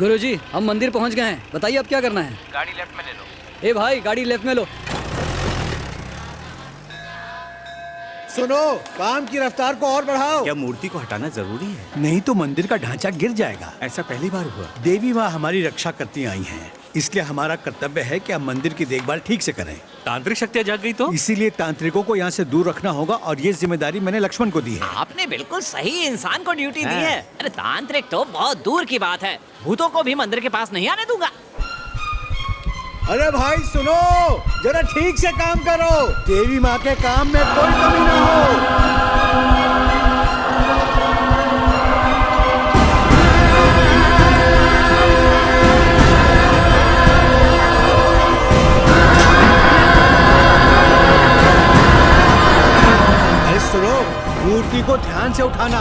गुरुजी, हम मंदिर पहुंच गए हैं। बताइए अब क्या करना है। गाड़ी लेफ्ट में ले लो। ए भाई, गाड़ी लेफ्ट में लो। सुनो, काम की रफ्तार को और बढ़ाओ। क्या मूर्ति को हटाना जरूरी है? नहीं तो मंदिर का ढांचा गिर जाएगा। ऐसा पहली बार हुआ। देवी माँ हमारी रक्षा करती आई हैं, इसलिए हमारा कर्तव्य है कि हम मंदिर की देखभाल ठीक से करें। तांत्रिक शक्तियाँ जाग गई तो? इसीलिए तांत्रिकों को यहाँ से दूर रखना होगा और ये जिम्मेदारी मैंने लक्ष्मण को दी है। आपने बिल्कुल सही इंसान को ड्यूटी दी है। अरे तांत्रिक तो बहुत दूर की बात है, भूतों को भी मंदिर के पास नहीं आने दूंगा। अरे भाई सुनो, जरा ठीक से काम करो। देवी माँ के काम में कोई कमी ना हो। सुनो, मूर्ति को ध्यान से उठाना,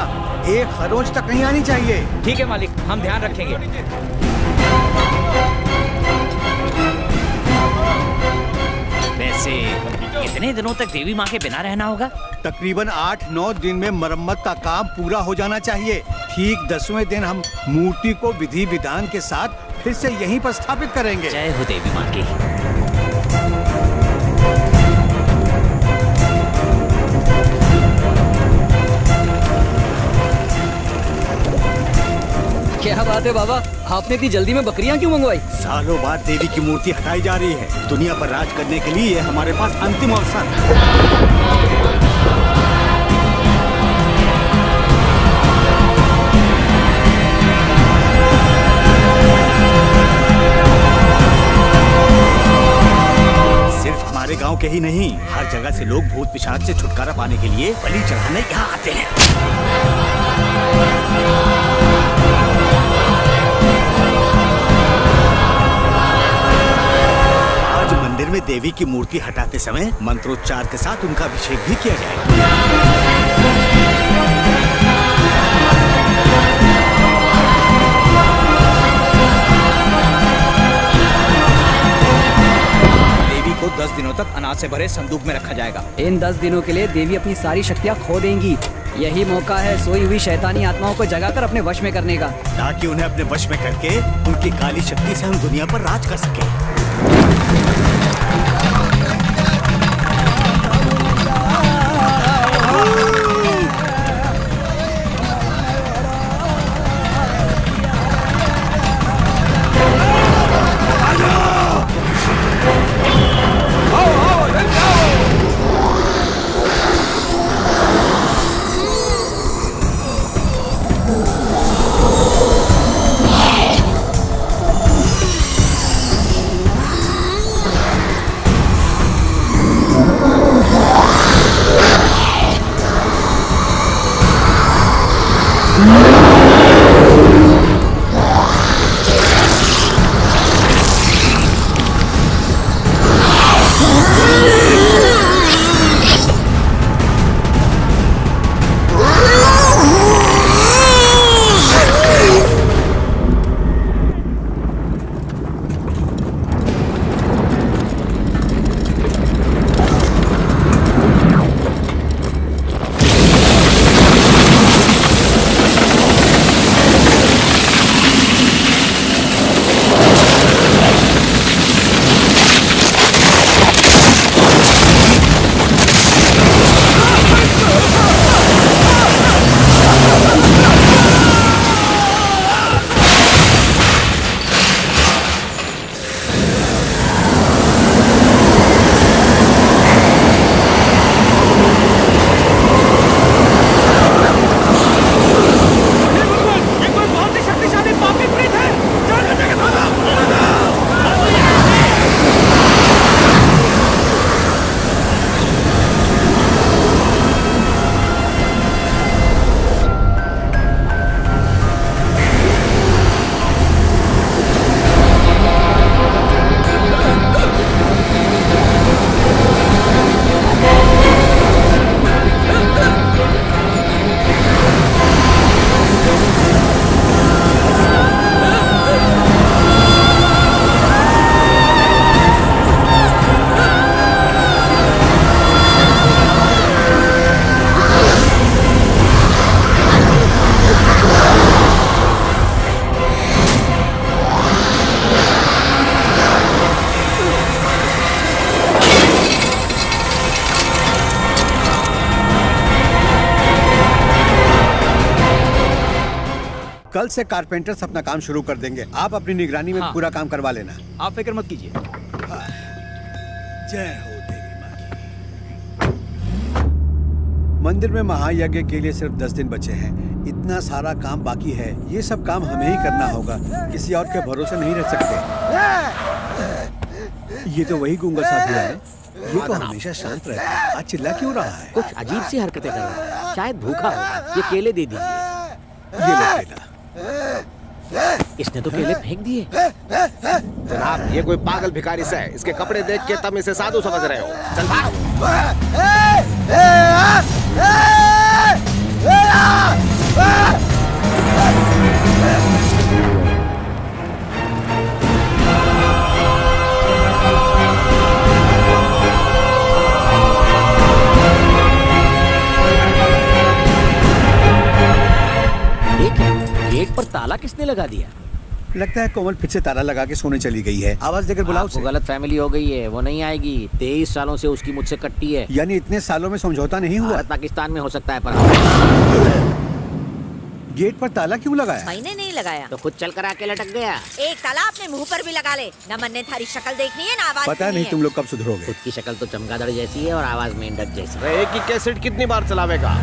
एक खरोंच तक नहीं आनी चाहिए। ठीक है मालिक, हम ध्यान रखेंगे। वैसे कितने दिनों तक देवी माँ के बिना रहना होगा? तकरीबन 8-9 दिन में मरम्मत का काम पूरा हो जाना चाहिए। ठीक 10वें दिन हम मूर्ति को विधि विधान के साथ फिर से यहीं पर स्थापित करेंगे। जय हो देवी माँ की। क्या बात है बाबा, आपने इतनी जल्दी में बकरियां क्यों मंगवाई? सालों बाद देवी की मूर्ति हटाई जा रही है। दुनिया पर राज करने के लिए ये हमारे पास अंतिम अवसर है। सिर्फ हमारे गांव के ही नहीं, हर जगह से लोग भूत पिशाच से छुटकारा पाने के लिए बलि चढ़ाने यहाँ आते हैं। मंदिर में देवी की मूर्ति हटाते समय मंत्रोच्चार के साथ उनका अभिषेक भी किया जाएगा। देवी को 10 दिनों तक अनाज से भरे संदूक में रखा जाएगा। इन 10 दिनों के लिए देवी अपनी सारी शक्तियाँ खो देंगी। यही मौका है सोई हुई शैतानी आत्माओं को जगाकर अपने वश में करने का, ताकि उन्हें अपने वश में करके उनकी काली शक्ति से हम दुनिया पर राज कर सके। कल से कारपेंटर्स अपना काम शुरू कर देंगे। आप अपनी निगरानी में हाँ। पूरा काम करवा लेना। आप फिक्र मत कीजिए। जय हो देवी माँ की। मंदिर में महायज्ञ के लिए सिर्फ 10 दिन बचे हैं। इतना सारा काम बाकी है, ये सब काम हमें ही करना होगा। किसी और के भरोसे नहीं रह सकते। ये तो वही गूंगा साथी है। ये तो हमेशा शांत रहता है, आज चिल्ला क्यों रहा है? कुछ अजीब सी हरकतें कर रहा है, शायद भूखा होगा। ये केले दे दीजिए। ये लो केला। इसने तो केले फेंक दिए। जनाब, ये कोई पागल भिखारी सा है। इसके कपड़े देख के तुम इसे साधु समझ रहे हो। चल भाग। गेट पर ताला किसने लगा दिया? लगता है कोमल फिर से ताला लगा के सोने चली गई है। आवाज देकर बुलाओ आपको उसे। गलत फैमिली हो गई है, वो नहीं आएगी। 23 सालों से उसकी मुझसे कट्टी है। यानी इतने सालों में समझौता नहीं हुआ। भारत पाकिस्तान में हो सकता है पर गेट पर ताला क्यों लगाया? मैंने नहीं लगाया। तो खुद चल कर आके लटक गया। एक ताला अपने मुंह पर भी लगा ले। न मन ने थारी शक्ल देखनी है, न आवाज पता सुननी नहीं है। तुम लोग कब सुधरोगे। खुद की शक्ल तो चमगादड़ जैसी है और आवाज मेंढक जैसी। एक ही कैसेट कितनी बार चलावेगा?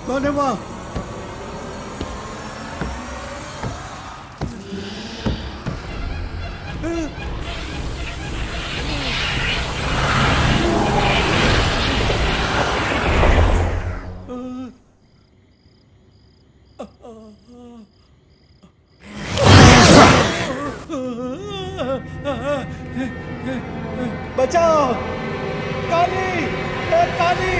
कौन है वहाँ? बचाओ! काली! ए, काली!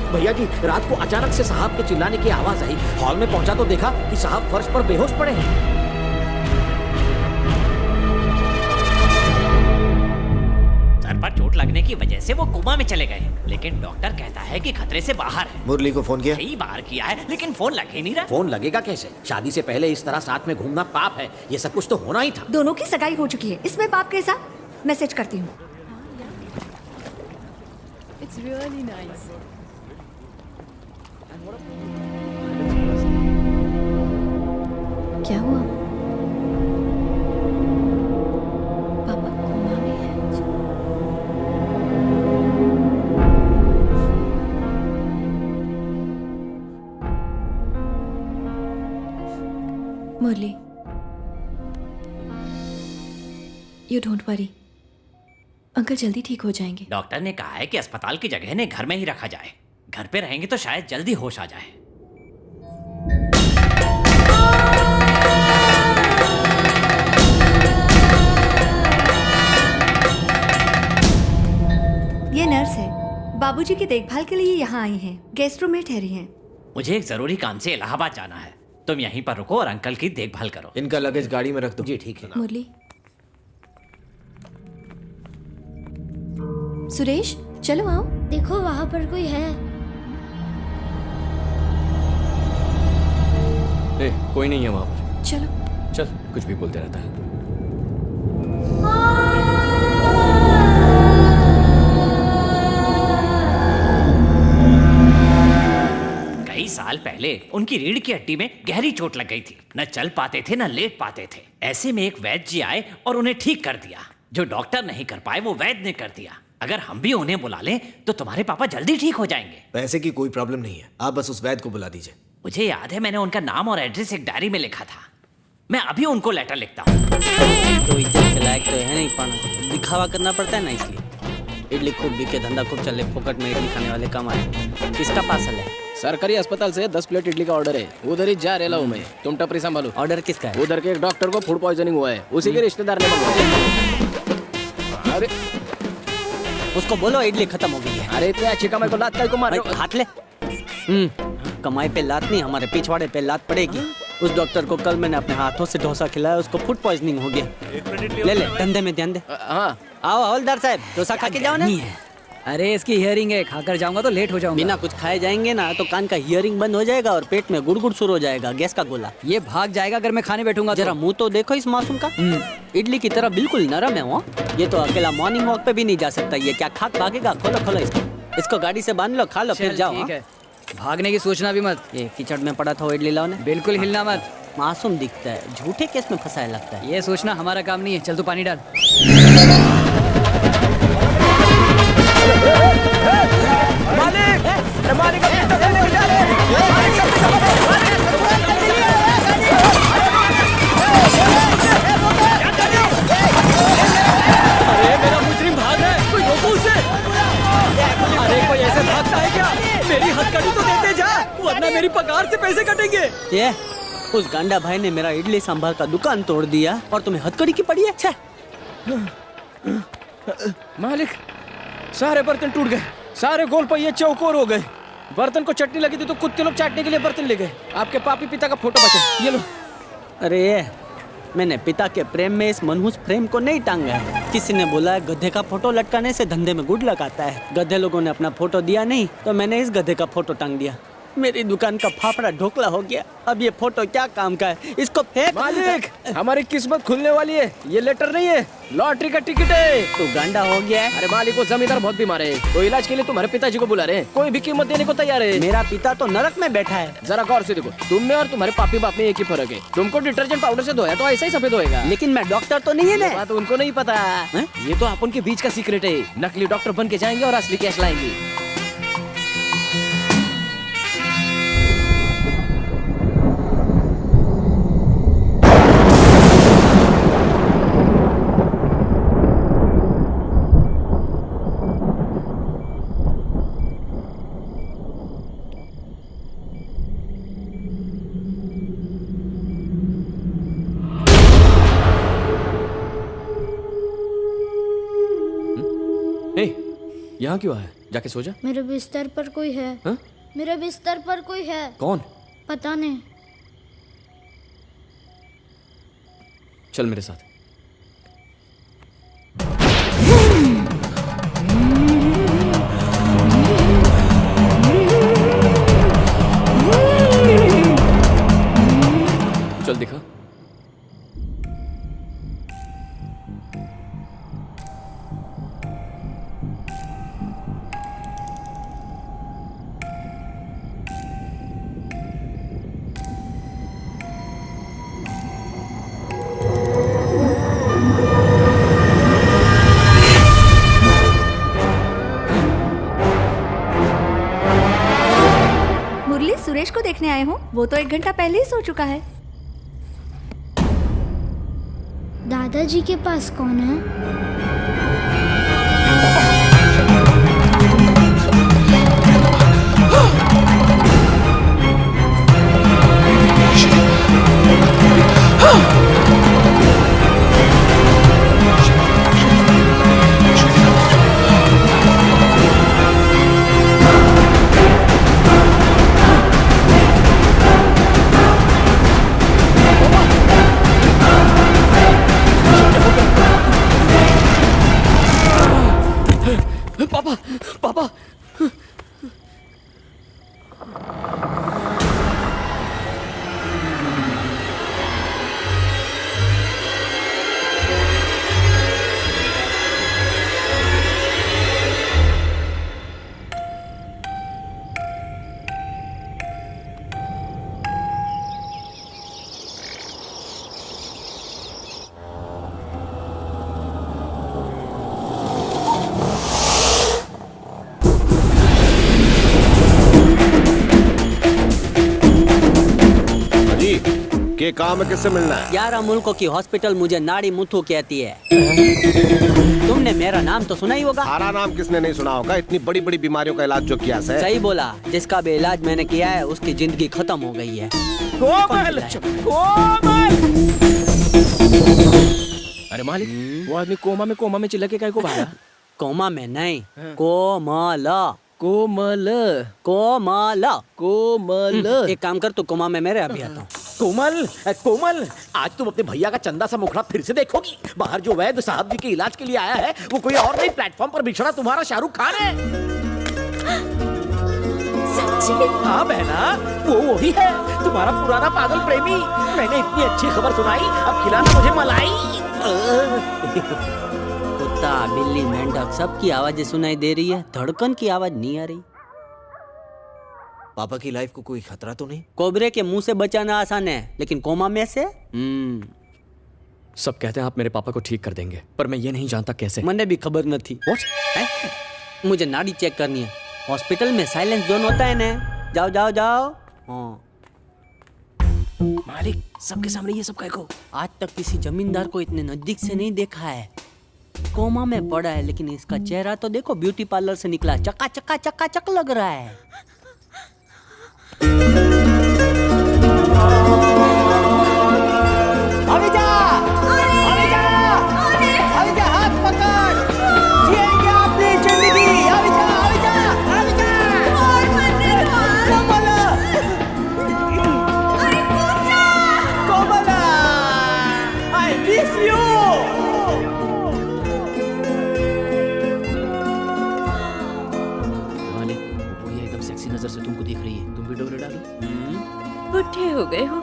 भैया जी, रात को अचानक से साहब के चिल्लाने की आवाज आई। हॉल में पहुंचा तो देखा कि साहब फर्श पर बेहोश पड़े हैं। सर पर चोट लगने की वजह से वो कोमा में चले गए, लेकिन डॉक्टर कहता है कि खतरे से बाहर है। मुरली को फोन किया? कई बार किया है, लेकिन फोन लग ही नहीं रहा। फोन लगेगा कैसे? शादी से पहले इस तरह साथ में घूमना पाप है। ये सब कुछ तो होना ही था। दोनों की सगाई हो चुकी है, इसमें पाप कैसा? मैसेज करती हूँ। It's really nice. क्या हुआ? पापा कोमा में है। मुरली, यू डोंट वरी, अंकल जल्दी ठीक हो जाएंगे। डॉक्टर ने कहा है कि अस्पताल की जगह ने घर में ही रखा जाए। घर पे रहेंगे तो शायद जल्दी होश आ जाए। ये नर्स है, बाबूजी की देखभाल के लिए यहाँ आई हैं। गेस्ट रूम में ठहरी हैं। मुझे एक जरूरी काम से इलाहाबाद जाना है। तुम यहीं पर रुको और अंकल की देखभाल करो। इनका लगेज गाड़ी में रख दो। जी ठीक है। मुरली, सुरेश चलो आओ। देखो वहाँ पर कोई है। कोई नहीं है वहाँ पर। चलो। चल, कुछ भी बोलते रहता है। कई साल पहले उनकी रीढ़ की हड्डी में गहरी चोट लग गई थी। न चल पाते थे न लेट पाते थे। ऐसे में एक वैद्य जी आए और उन्हें ठीक कर दिया। जो डॉक्टर नहीं कर पाए वो वैद्य ने कर दिया। अगर हम भी उन्हें बुला लें तो तुम्हारे पापा जल्दी ठीक हो जाएंगे। पैसे की कोई प्रॉब्लम नहीं है, आप बस उस वैद्य को बुला दीजिए। मुझे याद है मैंने उनका नाम और एड्रेस एक डायरी में लिखा था। मैं अभी उनको लेटर लिखता हूँ। तो इज्जत के लायक तो है नहीं पाना, दिखावा करना पड़ता है ना, इसलिए। इडली खूब बिके, धंधा खूब चले, फोकट में इडली खाने वाले कम आए। किसका पार्सल है? सरकारी अस्पताल से 10 प्लेट इडली का ऑर्डर है। उधर ही जा रहा हूँ मैं। तुम टपरी संभालो। ऑर्डर किसका है? उधर के एक डॉक्टर को फूड पॉइजनिंग हुआ है, उसी के रिश्तेदार ने मंगवाया। अरे उसको बोलो इडली खत्म हो गई है। अरे इतने अच्छी कमाई को लात को मारो। हाथ ले। कमाई पे लात नहीं, हमारे पिछवाड़े पे लात पड़ेगी। उस डॉक्टर को कल मैंने अपने हाथों से डोसा खिलाया, उसको फूड पॉइजनिंग हो गया। ले ले, धंधे में ध्यान दे। हाँ आओ हवलदार साहब, डोसा खा के जाओ ना। अरे इसकी हियरिंग है, खाकर जाऊंगा तो लेट हो जाऊंगा। बिना कुछ खाए जाएंगे ना तो कान का हियरिंग बंद हो जाएगा और पेट में गुड़गुड़ शुरू हो जाएगा, गैस का गोला। ये भाग जाएगा अगर मैं खाने बैठूंगा। जरा मुंह तो देखो इस मासूम का। इडली की तरह बिल्कुल नरम है वो। ये तो अकेला मॉर्निंग वॉक पे भी नहीं जा सकता। ये क्या खाक भागेगा? खोलो खोलो इसको गाड़ी से बांध लो, खा लो फिर जाओ। ठीक है, भागने की सोचना भी मत। ये कीचड़ में पड़ा था वो इडली लाओ ने। बिल्कुल हिलना मत। मासूम दिखता है, झूठे केस में फंसाया लगता है। ये सोचना हमारा काम नहीं है। चल तू पानी डाल। अरे मेरा मुजरिम भाग रहा है, कोई रोको उसे। अरे कोई ऐसे भागता है क्या? मेरी हथकड़ी तो देते जा, वरना मेरी पगार से पैसे कटेंगे। ये उस गांडा भाई ने मेरा इडली सांभर का दुकान तोड़ दिया और तुम्हें हथकड़ी की पड़ी है। छे। मालिक, सारे बर्तन टूट गए, सारे गोल पहिए चौकोर हो गए। बर्तन को चटनी लगी थी तो कुत्ते लोग चाटने के लिए बर्तन ले गए। आपके पापी पिता का फोटो बचा, ये लो। अरे मैंने पिता के प्रेम में इस मनहूस फ्रेम को नहीं टांगा है। किसी ने बोला है गधे का फोटो लटकाने से धंधे में गुड लग आता है। गधे लोगों ने अपना फोटो दिया नहीं तो मैंने इस गधे का फोटो टांग दिया। मेरी दुकान का फाफड़ा ढोकला हो गया। अब ये फोटो क्या काम का है? इसको फेंक। मालिक, हमारी किस्मत खुलने वाली है। ये लेटर नहीं है, लॉटरी का टिकट है। तू गांडा हो गया है। अरे मालिक, वो जमींदार बहुत बीमार है, तो इलाज के लिए तुम्हारे पिताजी को बुला रहे हैं। कोई भी कीमत देने को तैयार है। मेरा पिता तो नरक में बैठा है। जरा गौर से देखो, तुम में और तुम्हारे पापी बाप में एक ही फर्क है। तुमको डिटर्जेंट पाउडर से धोया तो ऐसा ही सफेद होएगा। लेकिन मैं डॉक्टर तो नहीं है ना। बात उनको नहीं पता। ये तो अपन के बीच का सीक्रेट है। नकली डॉक्टर बन के जाएंगे और असली कैश लाएंगे। यहाँ क्यों आया? जाके सो जा। मेरे बिस्तर पर कोई है। हाँ? मेरे बिस्तर पर कोई है। कौन? पता नहीं। चल मेरे साथ। चल दिखा। मुरली, सुरेश को देखने आए हो? वो तो 1 घंटा पहले ही सो चुका है। दादाजी के पास कौन है? पापा, पापा। के काम में किससे मिलना है? 11 मुल्कों की हॉस्पिटल मुझे नाड़ी मुथु कहती है। तुमने मेरा नाम तो सुना ही होगा। सारा नाम किसने नहीं सुना होगा? इतनी बड़ी बड़ी बीमारियों का इलाज जो किया है। सही बोला, जिसका भी इलाज मैंने किया है उसकी जिंदगी खत्म हो गई है। कोमल, कोमल। अरे मालिक, वो आदमी कोमा में चिल्ला के काय को भागा? कोमा में नहीं, कोमल कोमल कोमल कोमल। एक काम कर, तू कोमा में मेरे अभी आता हूँ। कोमल, कोमल, आज तुम अपने भैया का चंदा सा मुखड़ा फिर से देखोगी। बाहर जो वैद्य साहब जी के इलाज के लिए आया है वो कोई और नहीं, प्लेटफॉर्म पर बिछड़ा तुम्हारा शाहरुख खान है। सच्ची? हाँ बहना, वो वही है, तुम्हारा पुराना पागल प्रेमी। मैंने इतनी अच्छी खबर सुनाई, अब खिलाना मुझे मलाई। कुत्ता, बिल्ली, मेंढक सबकी आवाजें सुनाई दे रही है, धड़कन की आवाज नहीं आ रही। पापा की लाइफ को कोई खतरा तो नहीं? कोबरे के मुंह से बचाना आसान है, लेकिन कोमा में से सब कहते हैं आप मेरे पापा को ठीक कर देंगे, पर मैं ये नहीं जानता कैसे। मैंने भी खबर न थी। मुझे नाड़ी चेक करनी है। हॉस्पिटल में साइलेंस जोन होता है ना। जाओ जाओ जाओ। हाँ। मालिक, सबके सामने ये सब को? आज तक किसी जमींदार को इतने नजदीक से नहीं देखा है। कोमा में पड़ा है, लेकिन इसका चेहरा तो देखो, ब्यूटी पार्लर से निकला, चक्का चक्का चक्का चक लग रहा है। अभी जा, अभी जा, अभी जा, हाथ पकड़, जिएंगे अपनी जिंदगी। अभी जा, अभी जा, अभी जा। कोमला, कोमला, I miss you। मालिक, वो बुढ़िया एकदम सेक्सी नजर से तुमको देख रही है, तुम भी डोरे डालो। बुढ़े हो गए हो,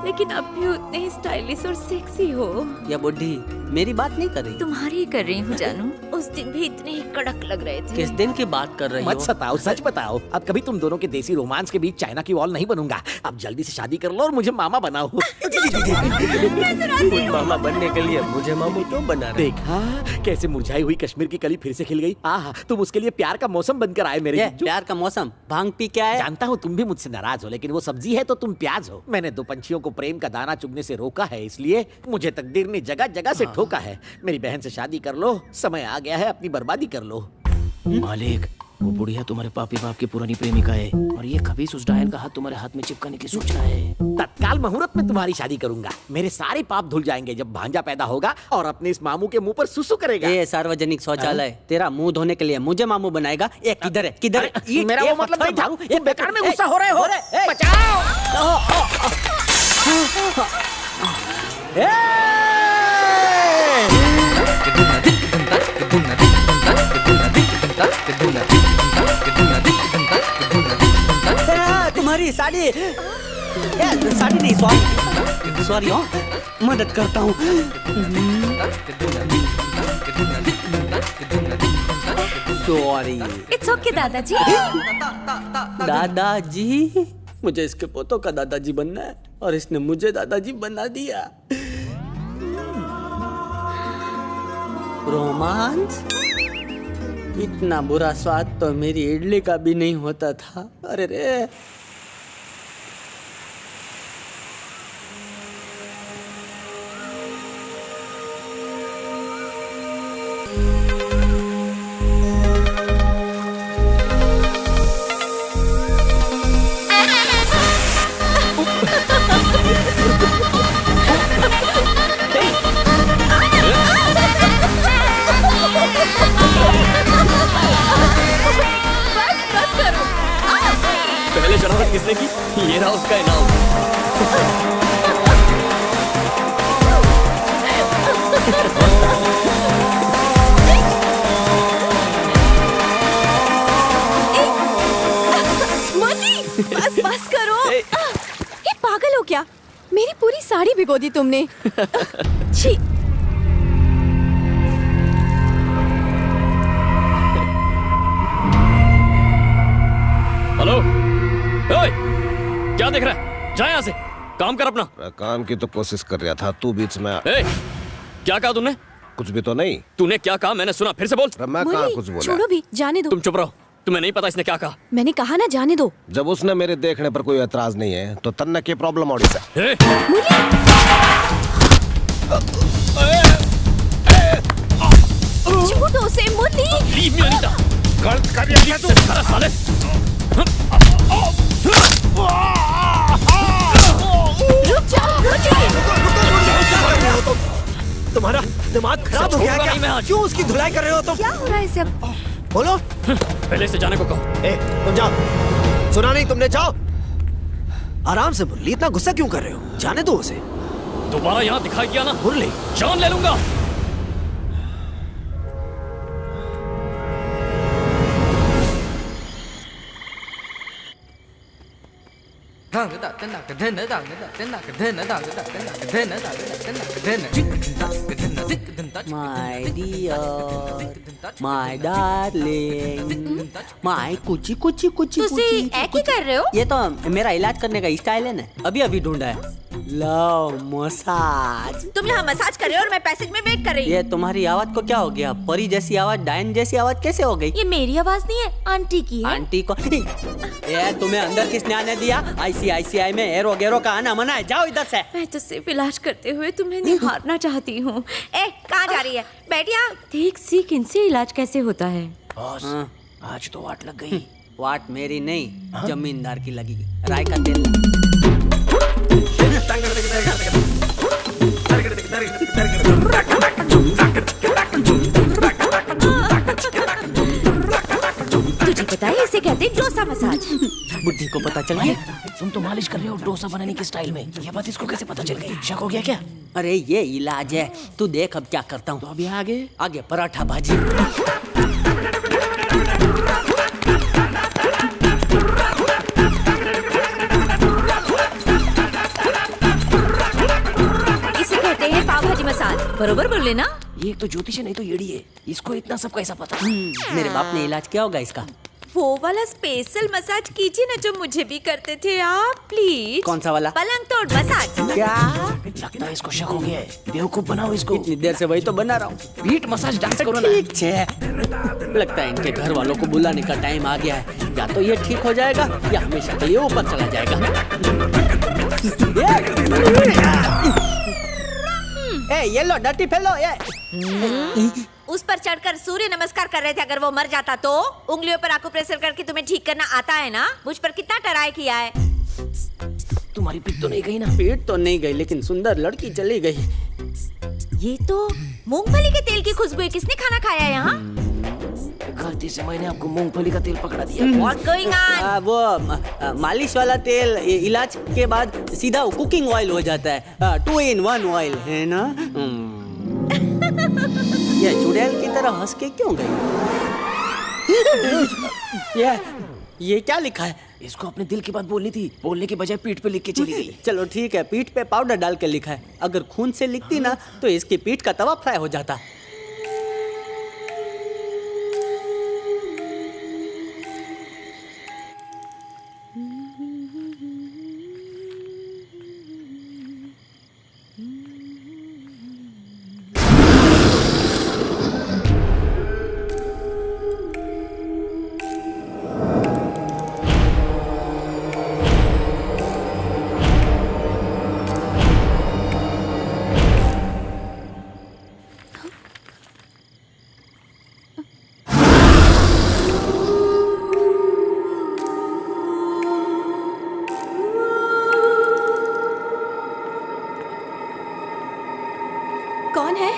लेकिन अब भी उतने ही स्टाइलिश और सेक्सी हो। या बुढ़ी मेरी बात नहीं कर रही? तुम्हारी ही कर रही हूँ जानू। उस दिन भी इतने ही कड़क लग रहे थे। किस दिन की बात कर रही हो? मत सताओ, सच बताओ। अब कभी तुम दोनों के देसी रोमांस के बीच चाइना की वॉल नहीं बनूंगा। अब जल्दी से शादी कर लो और मुझे मामा बनाओ। मामा बनने के लिए मुझे मामू तो बनाना। देखा कैसे मुरझाई हुई कश्मीर की कली फिर से खिल गई। आहा, तुम उसके लिए प्यार का मौसम बनकर आए मेरे जीजू। प्यार का मौसम भांग पी के आए। जानता हूँ तुम भी मुझसे नाराज हो, लेकिन वो सब्जी है तो तुम प्याज हो। मैंने 2 पंछियों को प्रेम का दाना चुगने से रोका है, इसलिए मुझे तकदीर ने जगह जगह से ठोका है। मेरी बहन से शादी कर लो, समय आ गया है, अपनी बर्बादी कर लो। मालिक, वो बुढ़िया तुम्हारे पापी बाप की पुरानी प्रेमिका है और ये खबीस उस डायन का हाथ तुम्हारे हाथ में चिपकाने की सोच रहा है। तत्काल मुहूर्त में तुम्हारी शादी करूंगा। मेरे सारे पाप धुल जाएंगे जब भांजा पैदा होगा और अपने इस मामू के मुंह पर सुसु करेगा। ये सार्वजनिक शौचालय तेरा मुंह धोने के लिए मुझे मामू बनाएगा। ये किधर है किधर है? मेरा वो मतलब नहीं था। ये बेकार में गुस्सा हो रहे हो। बचाओ। तुम्हारी साड़ी साड़ी नहीं सॉरी सॉरी हो मदद करता हूँ। सॉरी। इट्स ओके दादाजी। दादाजी मुझे इसके पोतों का दादाजी बनना है और इसने मुझे दादाजी बना दिया। रोमांस इतना बुरा स्वाद तो मेरी इडली का भी नहीं होता था। अरे रे पहले शरारत किसने की? ये रहा उसका इनाम। बस बस करो। ये पागल हो क्या? मेरी पूरी साड़ी भिगो दी तुमने। छी। हेलो, ओए, क्या देख रहा है? जा यहाँ से, काम कर अपना। मैं काम की तो कोशिश कर रहा था, तू बीच में। क्या कहा तुमने? कुछ भी तो नहीं। तूने क्या कहा? मैंने सुना, फिर से बोल। मैं कहाँ कुछ बोला? छोड़ो भी, जाने दो। तुम चुप रहो, तुम्हें नहीं पता इसने क्या कहा। मैंने कहा ना जाने दो। जब उसने मेरे देखने पर कोई एतराज नहीं है तो तन्ना की प्रॉब्लम और है। छोड़ो उसे मुरली। Leave me Anita. गलत कर रहा है तू। सारा साले। रुक जाओ तुम्हारा दिमाग खराब हो गया क्या? क्यों उसकी धुलाई कर रहे हो तुम? क्या हो रहा है इसे? बोलो। पहले से जाने को कहो। तुम जाओ। सुना नहीं तुमने? जाओ आराम से। मुरली इतना गुस्सा क्यों कर रहे हो? जाने दो उसे। दोबारा यहाँ दिखाई दिया ना मुरली, जान ले लूंगा। My dear my darling my कुची कुची कुची तुसी एक ही कर रहे हो? ये तो मेरा इलाज करने का स्टाइल है ना। अभी अभी ढूंढा है। Love massage. तुम यहाँ मसाज कर रहे हो और मैं पैसेज में वेट कर रही हूँ। ये तुम्हारी आवाज को क्या हो गया? परी जैसी आवाज, डायन जैसी आवाज कैसे हो गई? ये मेरी आवाज नहीं है, आंटी की है। आंटी को ये तुम्हें अंदर किसने आने दिया? ICICI में एरो गेरो का आना मना है। जाओ इधर से। मैं तो सिर्फ इलाज करते हुए तुम्हें निहारना चाहती हूँ। कहाँ जा रही है? बैठ यहाँ। देख सीख इनसे इलाज कैसे होता है। बॉस, आज तो वाट लग गई। वाट मेरी नहीं, जमींदार की लगेगी। राय का तेल। तुझे पता है इसे कहते हैं डोसा मसाज। बुद्धि को पता चल गया। तुम तो मालिश कर रहे हो डोसा बनाने की स्टाइल में। ये बात इसको कैसे पता चल गई? शक हो गया क्या? अरे ये इलाज है। तू देख अब क्या करता हूँ। तो अभी आगे आगे पराठा भाजी। इसे कहते हैं पाव भाजी मसाज। बरोबर बोल लेना। ये एक तो ज्योतिष है, नहीं तो येड़ी है। इसको इतना सब कैसा पता? मेरे बाप ने इलाज किया होगा इसका। वो वाला स्पेशल मसाज कीजिए ना जो मुझे भी करते थे आप, प्लीज। कौन सा वाला? पलंग तोड़ मसाज। क्या लगता है इसको शक हो गया है। बेवकूफ बनाओ इसको। इतनी देर से वही तो बना रहा हूँ। पीठ मसाज डांस करो ना। ठीक है। लगता है इनके घर वालों को बुलाने का टाइम आ गया है। या तो ये ठीक हो जाएगा या हमेशा के लिए ऊपर चला जाएगा। ये लो डर्टी फेलो। ये उस पर चढ़कर सूर्य नमस्कार कर रहे थे, अगर वो मर जाता तो? उंगलियों पर आकुप्रेशर करके तुम्हें ठीक करना आता है ना? मुझ पर कितना ट्राई किया है। तुम्हारी पीठ तो नहीं गई ना? पेट तो नहीं गई, लेकिन सुंदर लड़की चली गई। ये तो मूंगफली के तेल की खुशबू है। किसने खाना खाया यहाँ? गलती से मैंने आपको मूंगफली का तेल पकड़ा दिया। What's going on? वो मालिश वाला तेल इलाज के बाद सीधा कुकिंग ऑयल हो जाता है। 2 in 1 ऑयल है ना। ये चुड़ैल की तरह हंस के क्यों गई? ये क्या लिखा है? इसको अपने दिल की बात बोलनी थी, बोलने के बजाय पीठ पे लिख के चली गई। चलो ठीक है, पीठ पे पाउडर डाल के लिखा है। अगर खून से लिखती ना तो इसकी पीठ का तवा फ्राई हो जाता। कौन है?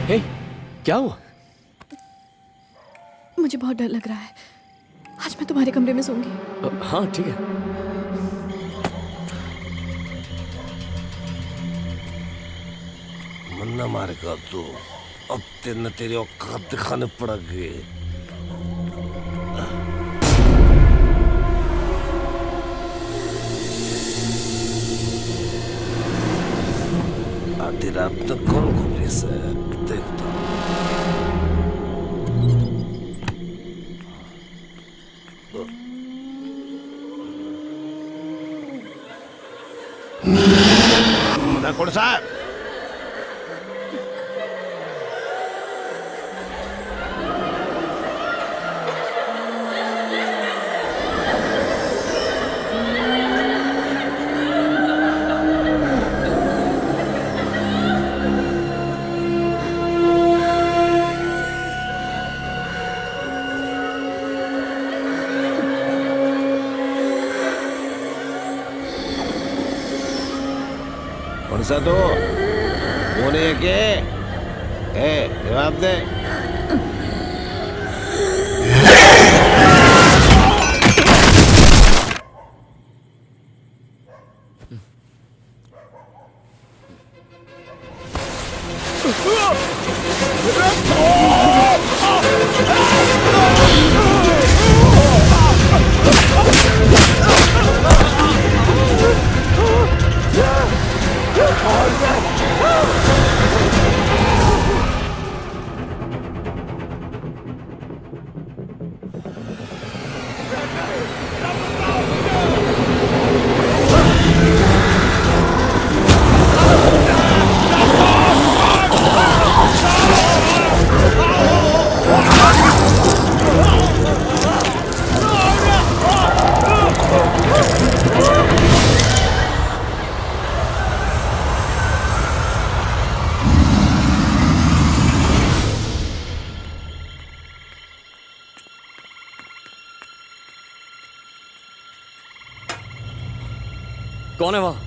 हे, क्या हुआ? मुझे बहुत डर लग रहा है। आज मैं तुम्हारे कमरे में सोऊंगी। हाँ ठीक है। मन्ना मारेगा तू, अब तेरी औकात दिखाने पड़ेगी। आधी रात तक कौन घूमी से देखता हूँ। कौन साहब? कौन सा तो वो नहीं है के? जवाब दे। कौन है वहां?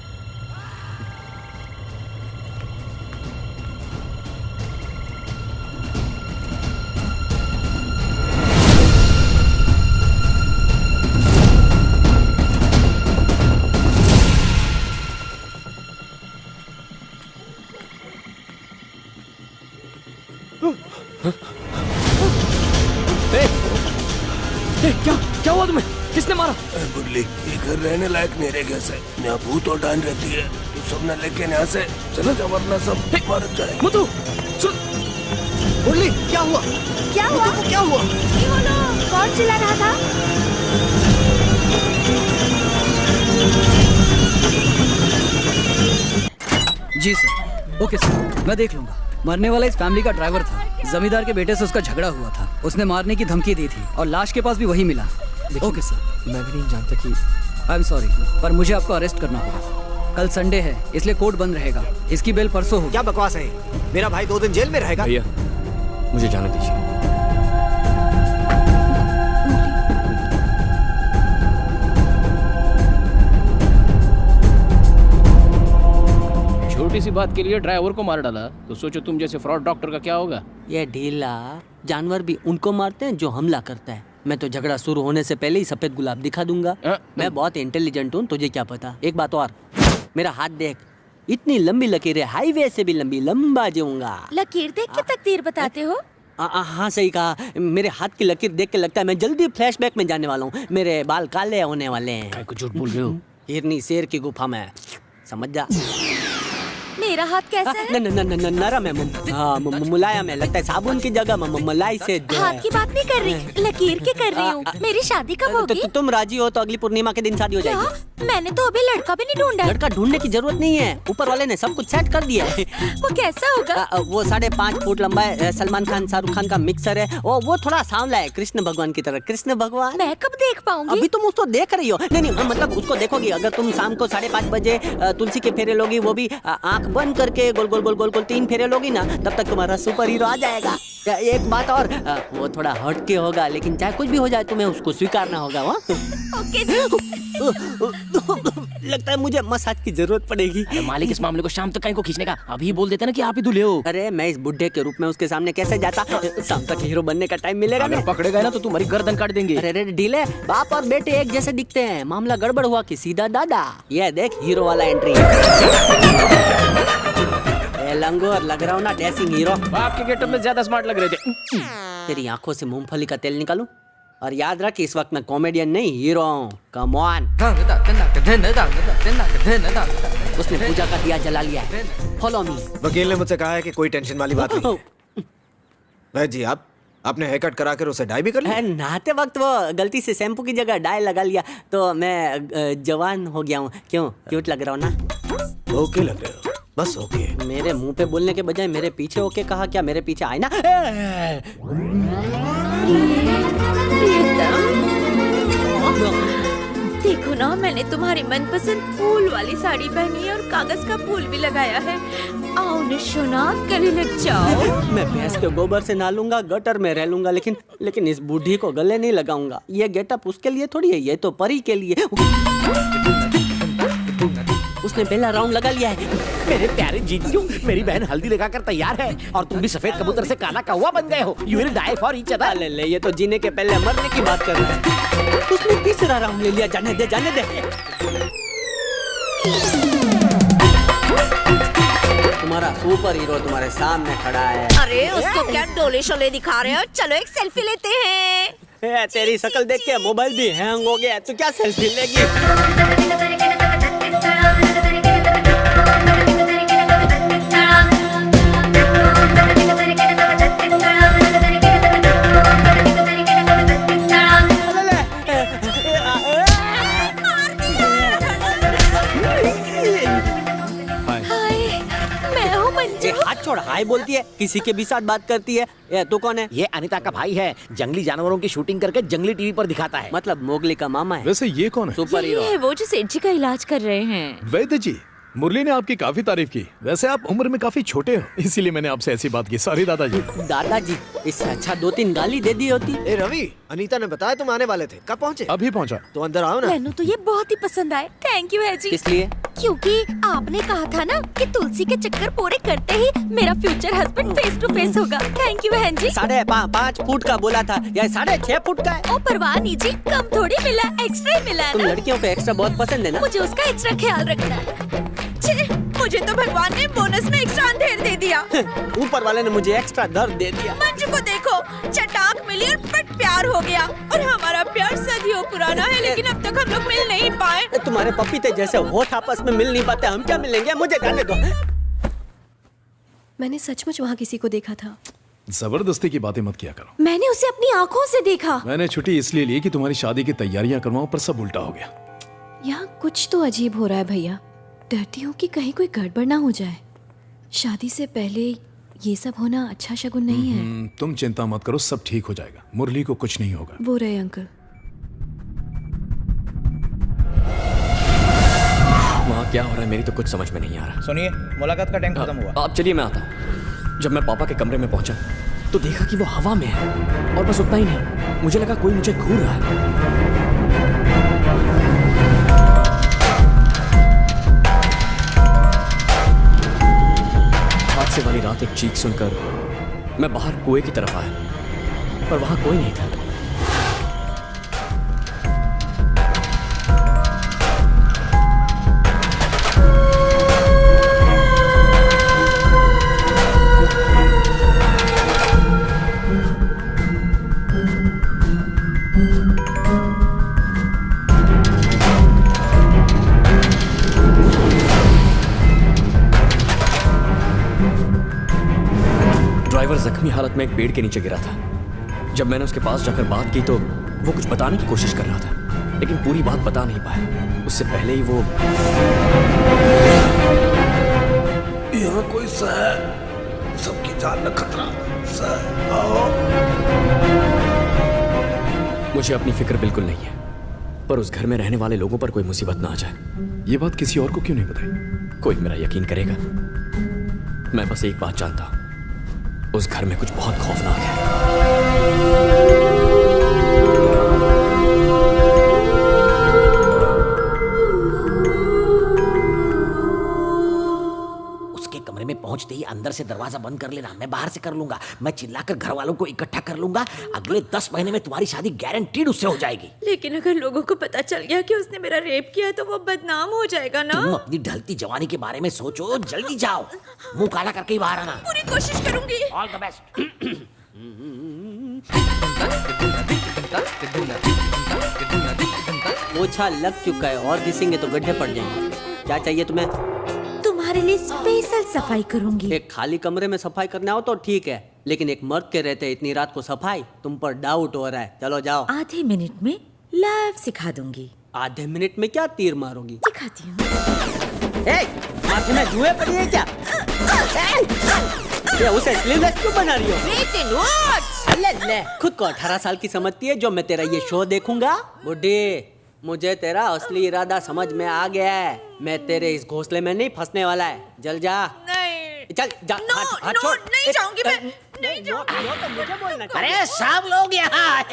मुरली, ये घर रहने लायक नहीं रह गया से। यहाँ भूत और डान रहती है। तू सब न लेके यहाँ से चला जा वरना सब मर जाए। मुतु, सुन। मुरली, क्या हुआ? क्या हुआ? मुतु को क्या हुआ? कौन चिल्ला रहा था? जी सर। ओके सर, मैं देख लूंगा। मरने वाला इस फैमिली का ड्राइवर था। जमींदार के बेटे से उसका झगड़ा हुआ था। उसने मारने की धमकी दी थी और लाश के पास भी वही मिला। Okay sir. मैं भी नहीं जानता कि आई एम सॉरी, पर मुझे आपको अरेस्ट करना होगा। कल संडे है, इसलिए कोर्ट बंद रहेगा। इसकी बेल परसों होगी। क्या बकवास है? मेरा भाई 2 दिन जेल में रहेगा। भैया मुझे जाने दीजिए। छोटी सी बात के लिए ड्राइवर को मार डाला, तो सोचो तुम जैसे फ्रॉड डॉक्टर का क्या होगा। ये ढीला जानवर भी उनको मारते हैं जो हमला करता है। मैं तो झगड़ा शुरू होने से पहले ही सफेद गुलाब दिखा दूंगा। मैं बहुत इंटेलिजेंट हूँ, तुझे क्या पता। एक बात और, मेरा हाथ देख, इतनी लंबी लकीरें, हाईवे से भी लंबी, लंबा जाऊंगा। लकीर देख के तकदीर बताते हो? हाँ सही कहा। मेरे हाथ की लकीर देख के लगता है मैं जल्दी फ्लैशबैक में जाने वाला हूँ। मेरे बाल काले होने वाले हैं। कुछ झूठ बोल रहे हो। हिरनी शेर की गुफा में, समझ जा। मेरा हाथ कैसा है? नरम है, मुलायम है। लगता है साबुन की जगह मलाई से हाथ की बात नहीं कर रही, लकीर की कर रही हूँ। मेरी शादी कब होगी? तुम राजी हो तो अगली पूर्णिमा के दिन शादी हो जाएगी। क्या? मैंने तो अभी लड़का भी नहीं ढूंढा। लड़का ढूंढने की जरूरत नहीं है, ऊपर वाले ने सब कुछ सेट कर दिया है। वो कैसा होगा? वो 5.5 फुट लंबा है, सलमान खान शाहरुख खान का मिक्सर है। वो थोड़ा सांवला है, कृष्ण भगवान की तरह। कृष्ण भगवान मैं कब देख पाऊंगी? अभी तुम उसको देख रही हो। नहीं, मतलब उसको देखोगी। अगर तुम शाम को 5:30 बजे तुलसी के फेरे लोगी, वो भी आंख बंद करके गोल गोल गोल गोल गोल 3 फेरे लोगी ना, तब तक तुम्हारा सुपर हीरो आ जाएगा। एक बात और, वो थोड़ा हटके होगा, लेकिन चाहे कुछ भी हो जाए तुम्हें उसको स्वीकारना होगा। ओके। लगता है मुझे मसाज की जरूरत पड़ेगी। मालिक, इस मामले को शाम तक कहीं को खींचने का। अभी बोल देते ना कि आप ही दूल्हे हो। अरे मैं इस बुढ़े के रूप में उसके सामने कैसे जाता? शाम तक हीरो बनने का टाइम मिलेगा। अगर पकड़े गए ना तो तुम्हारी गर्दन काट देंगे। अरे ढीले, बाप और बेटे एक जैसे दिखते हैं। मामला गड़बड़ हुआ कि सीधा दादा। ये देख हीरो वाला एंट्री। लंगोर लग रहा हूँ ना, डैशिंग हीरो। बाप के गेटअप में ज्यादा स्मार्ट लग रहे थे। तेरी आंखों से मूंगफली का तेल निकालूं? और याद रख, इस वक्त मैं कॉमेडियन नहीं, हीरो हूँ। Come on. उसने पूजा का दिया जला लिया है। Follow me. वकील ने मुझसे कहा है कि कोई टेंशन वाली बात नहीं है। वैद जी, आपने हेयर कट करा कर उसे डाई भी कर लिया? नहाते वक्त वो गलती से शैम्पू की जगह डाई लगा लिया, तो मैं जवान हो गया हूँ। क्यों, क्यूट लग रहा हूँ ना? ओके लग रहे हो, बस ओके। मेरे मुंह पे बोलने के बजाय मेरे पीछे ओके कहा। क्या मेरे पीछे आए ना? देखो ना, मैंने तुम्हारी मनपसंद फूल वाली साड़ी पहनी है और कागज का फूल भी लगाया है। आओ निशुना, गले लग जाओ। मैं भैंस के गोबर से नहालूंगा, गटर में रह लूंगा, लेकिन इस बूढ़ी को गले नहीं लगाऊंगा। ये गेटअप उसके लिए थोड़ी है, ये तो परी के लिए। उसने पहला राउंड लगा लिया है। मेरे प्यारे जीजू, मेरी बहन हल्दी लगाकर तैयार है और तुम भी सफेद कबूतर से काला कौवा बन गए हो। You will die for each other। ले, ये तो जीने के पहले मरने की बात कर रहा है। उसने तीसरा राउंड ले लिया। जाने दे, जाने दे। तुम्हारा सुपर हीरो तुम्हारे सामने खड़ा है। अरे उसको क्या डोले शोले दिखा रहे हो? चलो एक सेल्फी लेते हैं। तेरी शक्ल देख के मोबाइल भी हैंग हो गया। तू क्या सेल्फी लेगी? हाथ छोड़, हाय बोलती है, किसी के भी साथ बात करती है। ये तू कौन है? ये अनीता का भाई है, जंगली जानवरों की शूटिंग करके जंगली टीवी पर दिखाता है। मतलब मोगली का मामा है। वैसे ये कौन है? सुपर हीरो है वो जो सेठ जी का इलाज कर रहे हैं। वैद्य जी, मुरली ने आपकी काफी तारीफ की। वैसे आप उम्र में काफी छोटे हो, इसीलिए मैंने आपसे ऐसी बात की। सॉरी दादाजी। दादाजी, इससे अच्छा 2-3 गाली दे दी होती। ए रवि, अनीता ने बताया तुम आने वाले थे, कब पहुँचे? अभी पहुँचा। तो अंदर आओ ना। मैंने तो ये बहुत ही पसंद आए। थैंक यू है जी। इसलिए क्योंकि आपने कहा था ना कि तुलसी के चक्कर पूरे करते ही मेरा future husband face to face होगा। थैंक यू बहन जी। 5.5 फुट का बोला था, या 6.5 फुट का है। ओ परवाह नहीं जी, कम थोड़ी मिला, एक्स्ट्रा ही मिला तुम ना। लड़कियों को एक्स्ट्रा बहुत पसंद है ना? मुझे उसका एक्स्ट्रा ख्याल रखना है। छे, मुझे तो भगवान ने बोनस में एक्स्ट्रा अंधेर दे दिया। ऊपर वाले ने मुझे एक्स्ट्रा दर्द दे दिया। मंजू को देखो, चटाक मिली और पट प्यार हो गया। और हमारा प्यार सदियों पुराना है, लेकिन अब तक हम लोग मिल नहीं पाए। तुम्हारे पपीते जैसे होठ आपस में मिल नहीं पाते, हम क्या मिलेंगे? मुझे जाने दो। मैंने सचमुच वहाँ किसी को देखा था। जबरदस्ती की बातें मत किया करो। मैंने उसे अपनी आँखों से देखा। मैंने छुट्टी इसलिए ली कि तुम्हारी शादी की तैयारियां करवाऊं, पर सब उल्टा हो गया। यहाँ कुछ तो अजीब हो रहा है भैया। डरती हूँ कि कहीं कोई गड़बड़ ना हो जाए। शादी से पहले ये सब होना अच्छा शगुन नहीं है। तुम चिंता मत करो, सब ठीक हो जाएगा। मुरली को कुछ नहीं होगा। वो रहे अंकल। वहाँ क्या हो रहा है मेरी तो कुछ समझ में नहीं आ रहा। सुनिए, मुलाकात का टाइम खत्म हुआ। आप चलिए, मैं आता हूँ। जब मैं पापा के कमरे में पहुंचा तो देखा कि वो हवा में है, और बस उतना ही नहीं, मुझे लगा कोई मुझे घूर रहा है। हादसे वाली रात एक चीख सुनकर मैं बाहर कुएं की तरफ आया, पर वहां कोई नहीं था। ड्राइवर जख्मी हालत में एक पेड़ के नीचे गिरा था। जब मैंने उसके पास जाकर बात की तो वो कुछ बताने की कोशिश कर रहा था, लेकिन पूरी बात बता नहीं पाया। उससे पहले ही वो यहाँ कोई सर, सबकी जान में खतरा। सर आओ। मुझे अपनी फिक्र बिल्कुल नहीं है, पर उस घर में रहने वाले लोगों पर कोई मुसीबत ना आ जाए। ये बात किसी और को क्यों नहीं बताई? कोई मेरा यकीन करेगा? मैं बस एक बात जानता हूं, उस घर में कुछ बहुत खौफनाक है। उसके कमरे में पहुंचते ही अंदर से दरवाजा बंद कर लेना, मैं बाहर से कर लूंगा। मैं चिल्लाकर घर वालों को इकट्ठा कर लूंगा। अगले 10 महीने में तुम्हारी शादी गारंटीड उससे हो जाएगी। लेकिन अगर लोगों को पता चल गया कि उसने मेरा रेप किया तो वो बदनाम हो जाएगा ना। तुम अपनी ढलती जवानी के बारे में सोचो। जल्दी जाओ, मुंह काला करके ही बाहर आना। पूरी कोशिश करूंगी। All the best. पोछा लग चुका है, और घिसेंगे तो गड्ढे पड़ जाएंगे। क्या चाहिए तुम्हें? तुम्हारे लिए स्पेशल सफाई करूंगी। एक खाली कमरे में सफाई करने आओ तो ठीक है, लेकिन एक मर्द के रहते इतनी रात को सफाई, तुम पर डाउट हो रहा है। चलो जाओ। आधे मिनट में लाइव सिखा दूंगी। आधे मिनट में क्या तीर मारोगी? सिखाती हूँ। माथे में जुए पड़ी है क्या? ये उसे स्लीवलेस क्यों बना रही हो? ले, खुद को 18 साल की समझती है जो मैं तेरा ये शो देखूंगा? बुड्ढी, मुझे तेरा असली इरादा समझ में आ गया है। मैं तेरे इस घोंसले में नहीं फंसने वाला है। जल जा। नहीं। चल जा। हाथ छोड़। नहीं जाऊंगी मैं। नहीं जाऊंगी। तो मुझे बोलना। अरे सब लोग यहाँ।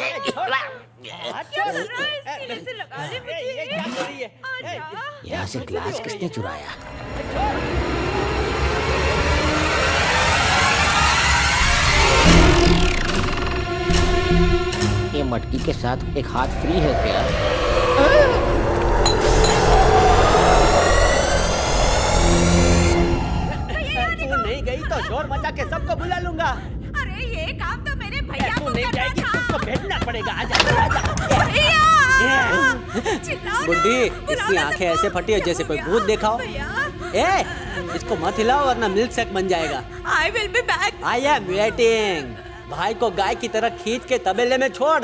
यहाँ से ग्लास किसने चुराया? ये मटकी के साथ एक हाथ फ्री है क्या? तू नहीं गई तो शोर मचा के सबको बुला लूंगा। अरे ये काम तो मेरे भैया तू नहीं जाएगी, तुझको भेजना पड़ेगा। आजा। बुड्ढी, इसकी आंखें ऐसे फटी है जैसे कोई भूत देखा हो। इसको मत हिलाओ वरना मिल्क शेक बन जाएगा। I will be back. I am waiting. भाई को गाय की तरह खींच के तबेले में छोड़।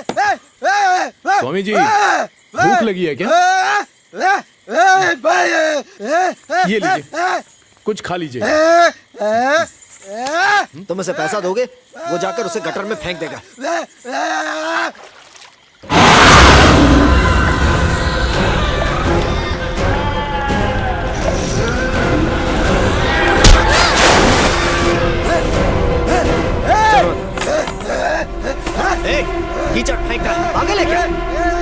स्वामी जी भूख लगी है क्या? ये लीजिए, कुछ खा लीजिए। तुम उसे पैसा दोगे, वो जाकर उसे गटर में फेंक देगा। कीचड़ फेंकता है, पागल है क्या?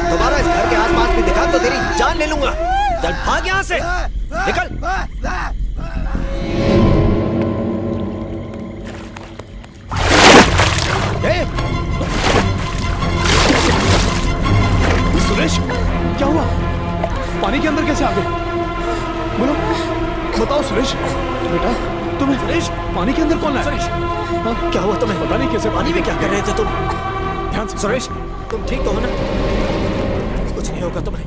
दोबारा इस घर के आसपास भी दिखा तो तेरी जान ले लूंगा। चल भाग यहाँ से, निकल। सुरेश, क्या हुआ? पानी के अंदर कैसे आ गए? बोलो, बताओ सुरेश। बेटा, तुम्हें सुरेश पानी के अंदर कौन है? सुरेश, क्या हुआ तुम्हें? पता नहीं कैसे पानी में क्या कर रहे थे तुम? ध्यान से। सुरेश, तुम ठीक तो हो ना? कुछ नहीं होगा तुम्हें।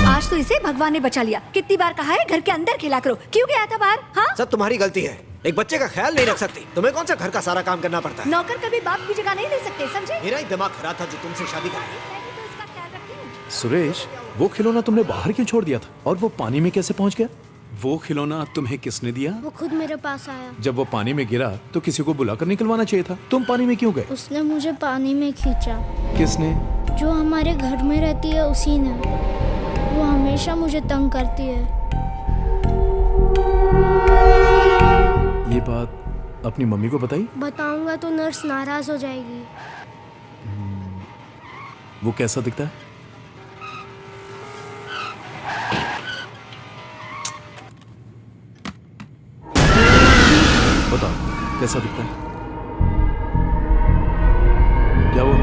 आज तो इसे भगवान ने बचा लिया। कितनी बार कहा है घर के अंदर खेला करो, क्यों गया था बाहर? हाँ, सब तुम्हारी गलती है। एक बच्चे का ख्याल नहीं रख सकती। तुम्हें कौन सा घर का सारा काम करना पड़ता है? नौकर कभी बाप की जगह नहीं ले सकते, समझे? मेरा ही दिमाग खराब था जो तुमसे शादी कर ली। सुरेश, वो खिलौना तुमने बाहर क्यों छोड़ दिया था? और वो पानी में कैसे पहुंच गया? वो खिलौना तुम्हें किसने दिया? वो खुद मेरे पास आया। जब वो पानी में गिरा तो किसी को बुलाकर निकलवाना चाहिए था। तुम पानी में क्यों गए? उसने मुझे पानी में खींचा। किसने? जो हमारे घर में रहती है उसी ने। वो हमेशा मुझे तंग करती है। ये बात अपनी मम्मी को बताई? बताऊंगा तो नर्स नाराज हो जाएगी। वो कैसा दिखता है? बताओ कैसा दिखता है? क्या वो?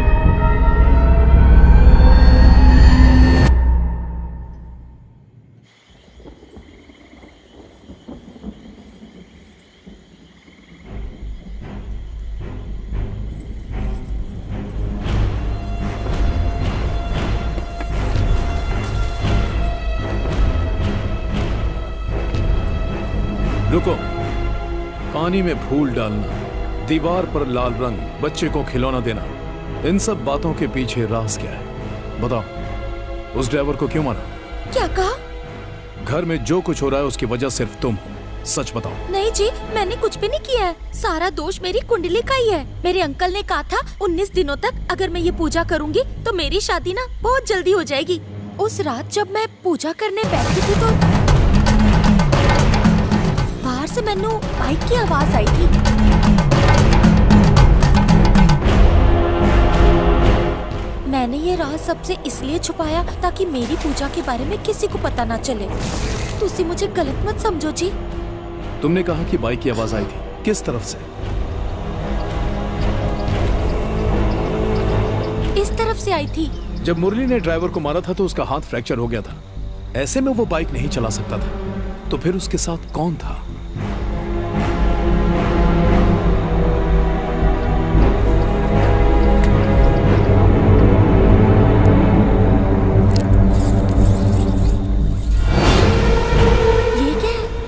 रुको। पानी में फूल डालना, दीवार पर लाल रंग, बच्चे को खिलौना देना, इन सब बातों के पीछे राज क्या है? बताओ। उस ड्राइवर को क्यों मारा? क्या कहा? घर में जो कुछ हो रहा है उसकी वजह सिर्फ तुम हो। सच बताओ। नहीं जी, मैंने कुछ भी नहीं किया है। सारा दोष मेरी कुंडली का ही है। मेरे अंकल ने कहा था 19 दिनों तक अगर मैं ये पूजा करूंगी तो मेरी शादी ना बहुत जल्दी हो जाएगी। उस रात जब मैं पूजा करने बैठी थी तो बाहर से मैंने बाइक की आवाज आई थी। मैंने ये राज सबसे इसलिए छुपाया ताकि मेरी पूजा के बारे में किसी को पता ना चले। तुसी मुझे गलत मत समझो जी। तुमने कहा कि बाइक की आवाज आई थी, किस तरफ से? इस तरफ से आई थी। जब मुरली ने ड्राइवर को मारा था तो उसका हाथ फ्रैक्चर हो गया था। ऐसे में वो बाइक नहीं चला सकता था। तो फिर उसके साथ कौन था?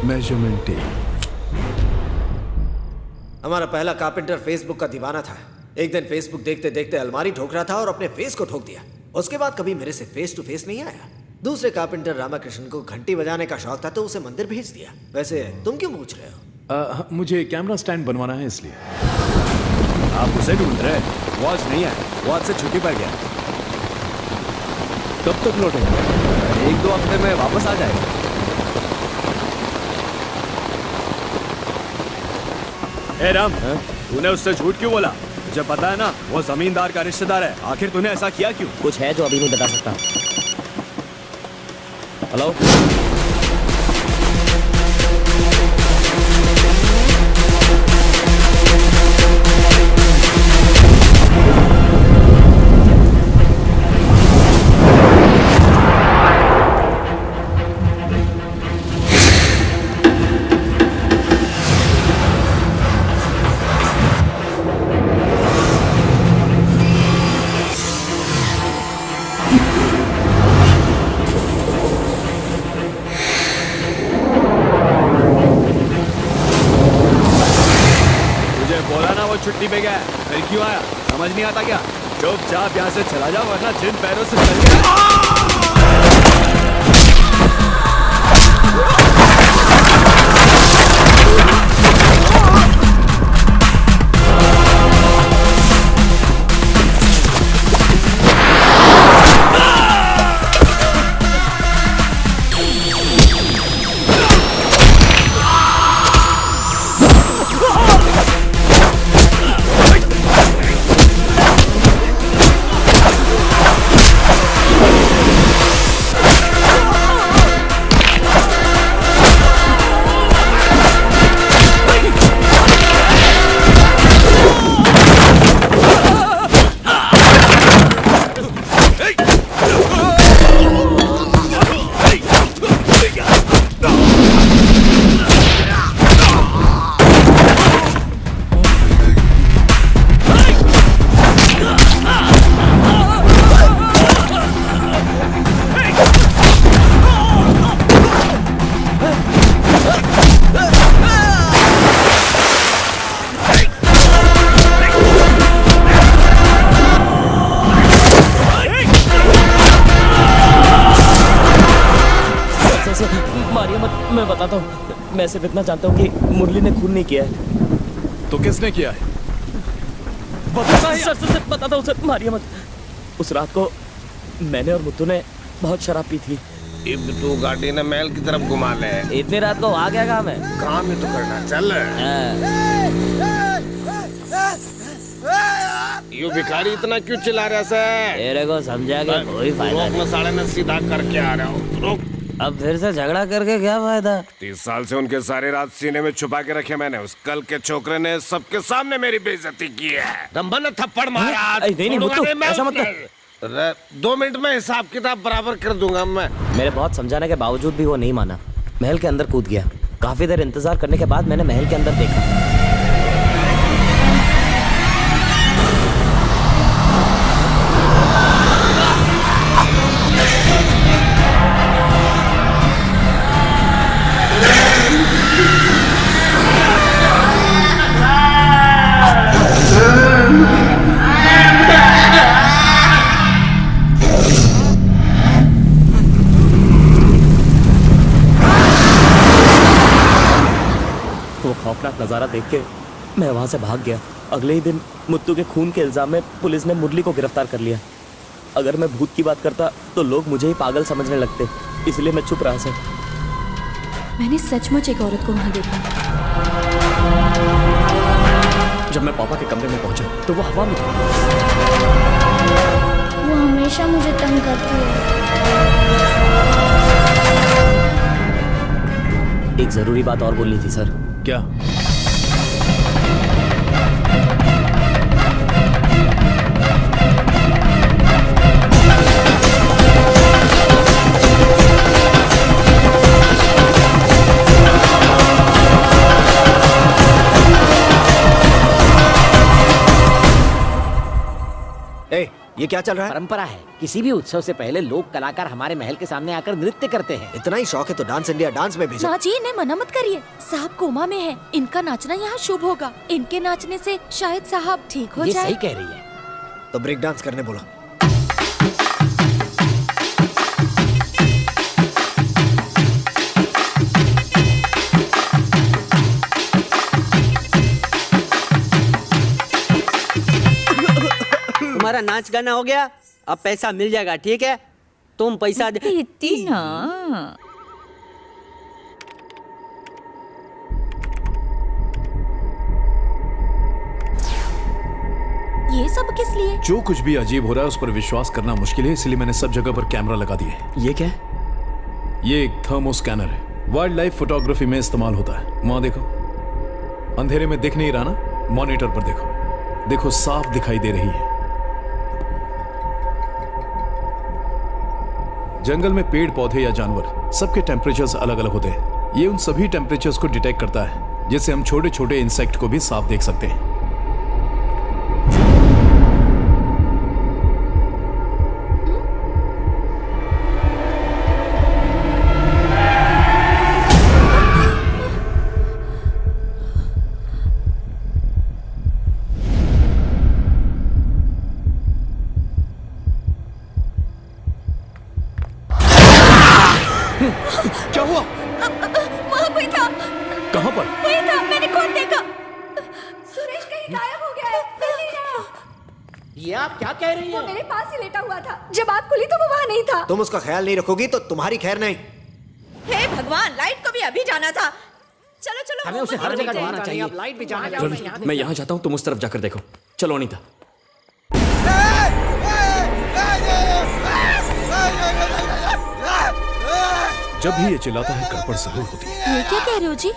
Measurement tape. हमारा पहला कारपेंटर फेसबुक का दीवाना था। एक दिन फेसबुक देखते देखते अलमारी ठोक रहा था और अपने फेस को ठोक दिया। उसके बाद कभी मेरे से फेस टू फेस नहीं आया। दूसरे कारपेंटर रामाकृष्ण को घंटी बजाने का शौक था तो उसे मंदिर भेज दिया। वैसे तुम क्यों पूछ रहे हो? मुझे कैमरा स्टैंड बनवाना है इसलिए। आप उसे ढूंढ रहे? वो आज नहीं आया, वो आज से छुट्टी पर गया। कब तक लौटेगा? 1-2 हफ्ते में वापस आ जाएगा। ए राम, तूने उससे झूठ क्यों बोला? मुझे पता है ना, वो जमींदार का रिश्तेदार है। आखिर तूने ऐसा किया क्यों? कुछ है जो अभी नहीं बता सकता। हेलो, छुट्टी पे गया है, फिर क्यों आया? समझ नहीं आता क्या? चुपचाप यहाँ से चला जाओ वरना जिन पैरों से चल गया। मैं बताता हूँ, मैं सिर्फ इतना जानता हूँ कि मुरली ने खून नहीं किया है। तो किसने किया है? सर बताता हूँ सर, मारिए मत। उस रात को मैंने और मुत्तू ने बहुत शराब पी थी। अब तू गाड़ी ने महल की तरफ घुमा ले। इतनी रात को आ गया काम है? काम ही तो करना, चल। यू भिखारी इतना क्यों चिल्ला रहा है? तेरे को समझा के कोई फायदा नहीं। साढ़े में सीधा करके आ रहा हूँ, रुक। अब फिर से झगड़ा करके क्या फायदा? 30 साल से उनके सारे रात सीने में छुपा के रखे मैंने। उस कल के छोकरे ने सबके सामने मेरी बेइज्जती की है। रंभा ने थप्पड़ मारा। नहीं मुत्तू, ऐसा मत कर। 2 मिनट में हिसाब किताब बराबर कर दूंगा मैं। मेरे बहुत समझाने के बावजूद भी वो नहीं माना। महल के अंदर कूद गया। काफी देर इंतजार करने के बाद मैंने महल के अंदर देखा। खौफनाक नजारा देख के मैं वहां से भाग गया। अगले ही दिन मुत्तू के खून के इल्जाम में पुलिस ने मुरली को गिरफ्तार कर लिया। अगर मैं भूत की बात करता तो लोग मुझे ही पागल समझने लगते, इसलिए मैं चुप रहा सर। मैंने सचमुच एक औरत को वहां देखा। जब मैं पापा के कमरे में पहुंचा तो वो हवा में था। वो हमेशा मुझे तंग करती है। एक जरूरी बात और बोलनी थी सर। क्या? ये क्या चल रहा है? परंपरा है, किसी भी उत्सव से पहले लोक कलाकार हमारे महल के सामने आकर नृत्य करते हैं। इतना ही शौक है तो डांस इंडिया डांस में भेजो। ना जी, इन्हें मना मत करिए। साहब कोमा में है, इनका नाचना यहाँ शुभ होगा। इनके नाचने से शायद साहब ठीक हो जाए। ये सही कह रही है। तो ब्रेक डांस करने बोला। तुम्हारा नाच गाना हो गया, अब पैसा मिल जाएगा, ठीक है? तुम पैसा दे। इतनी ना। ये सब किस लिए? जो कुछ भी अजीब हो रहा है उस पर विश्वास करना मुश्किल है, इसलिए मैंने सब जगह पर कैमरा लगा दिए। ये क्या? ये एक थर्मो स्कैनर है, वाइल्ड लाइफ फोटोग्राफी में इस्तेमाल होता है। वहां देखो, अंधेरे में दिख नहीं रहा ना, मॉनिटर पर देखो, देखो साफ दिखाई दे रही है। जंगल में पेड़ पौधे या जानवर सबके टेम्परेचर्स अलग अलग होते हैं। ये उन सभी टेम्परेचर्स को डिटेक्ट करता है, जिससे हम छोटे छोटे इंसेक्ट को भी साफ देख सकते हैं। कहाँ पर? वही था, मैंने खुद देखा। सुरेश कहीं गायब हो गया है, मिल नहीं रहा। ये आप क्या कह रही वो हैं? मेरे पास ही लेटा हुआ था। जब आँख खुली तो वो वहाँ नहीं था। तुम उसका ख्याल नहीं रखोगी तो तुम्हारी खैर नहीं। हे भगवान, लाइट को भी अभी जाना था। चलो चलो, हमें उसे हर जगह ढूंढना चाहिए। चाहिए। लाइट भी जाना चाहिए। मैं यहाँ जाता हूँ, तुम उस तरफ जाकर देखो। चलो अनीता। जब भी ये चिल्लाता है गड़बड़ जरूर होती है। ये क्या कह रहे हो जी?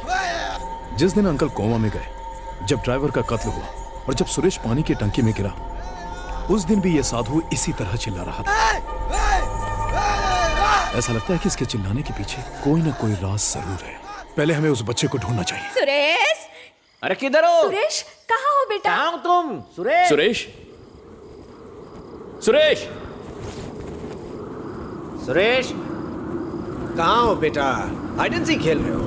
जिस दिन अंकल कोमा में गए, जब ड्राइवर का कत्ल हुआ और जब सुरेश पानी की टंकी में गिरा, उस दिन भी ये साधु इसी तरह चिल्ला रहा था। ऐसा लगता है कि इसके चिल्लाने के पीछे कोई ना कोई राज जरूर है। पहले हमें उस बच्चे को ढूंढना चाहिए। सुरेश, अरे किधर हो? सुरेश कहाँ हो बेटा? कहाँ हो तुम? सुरेश सुरेश, सुरेश, सुरेश कहाँ हो बेटा? हाइड एंड सीक खेल रहे हो?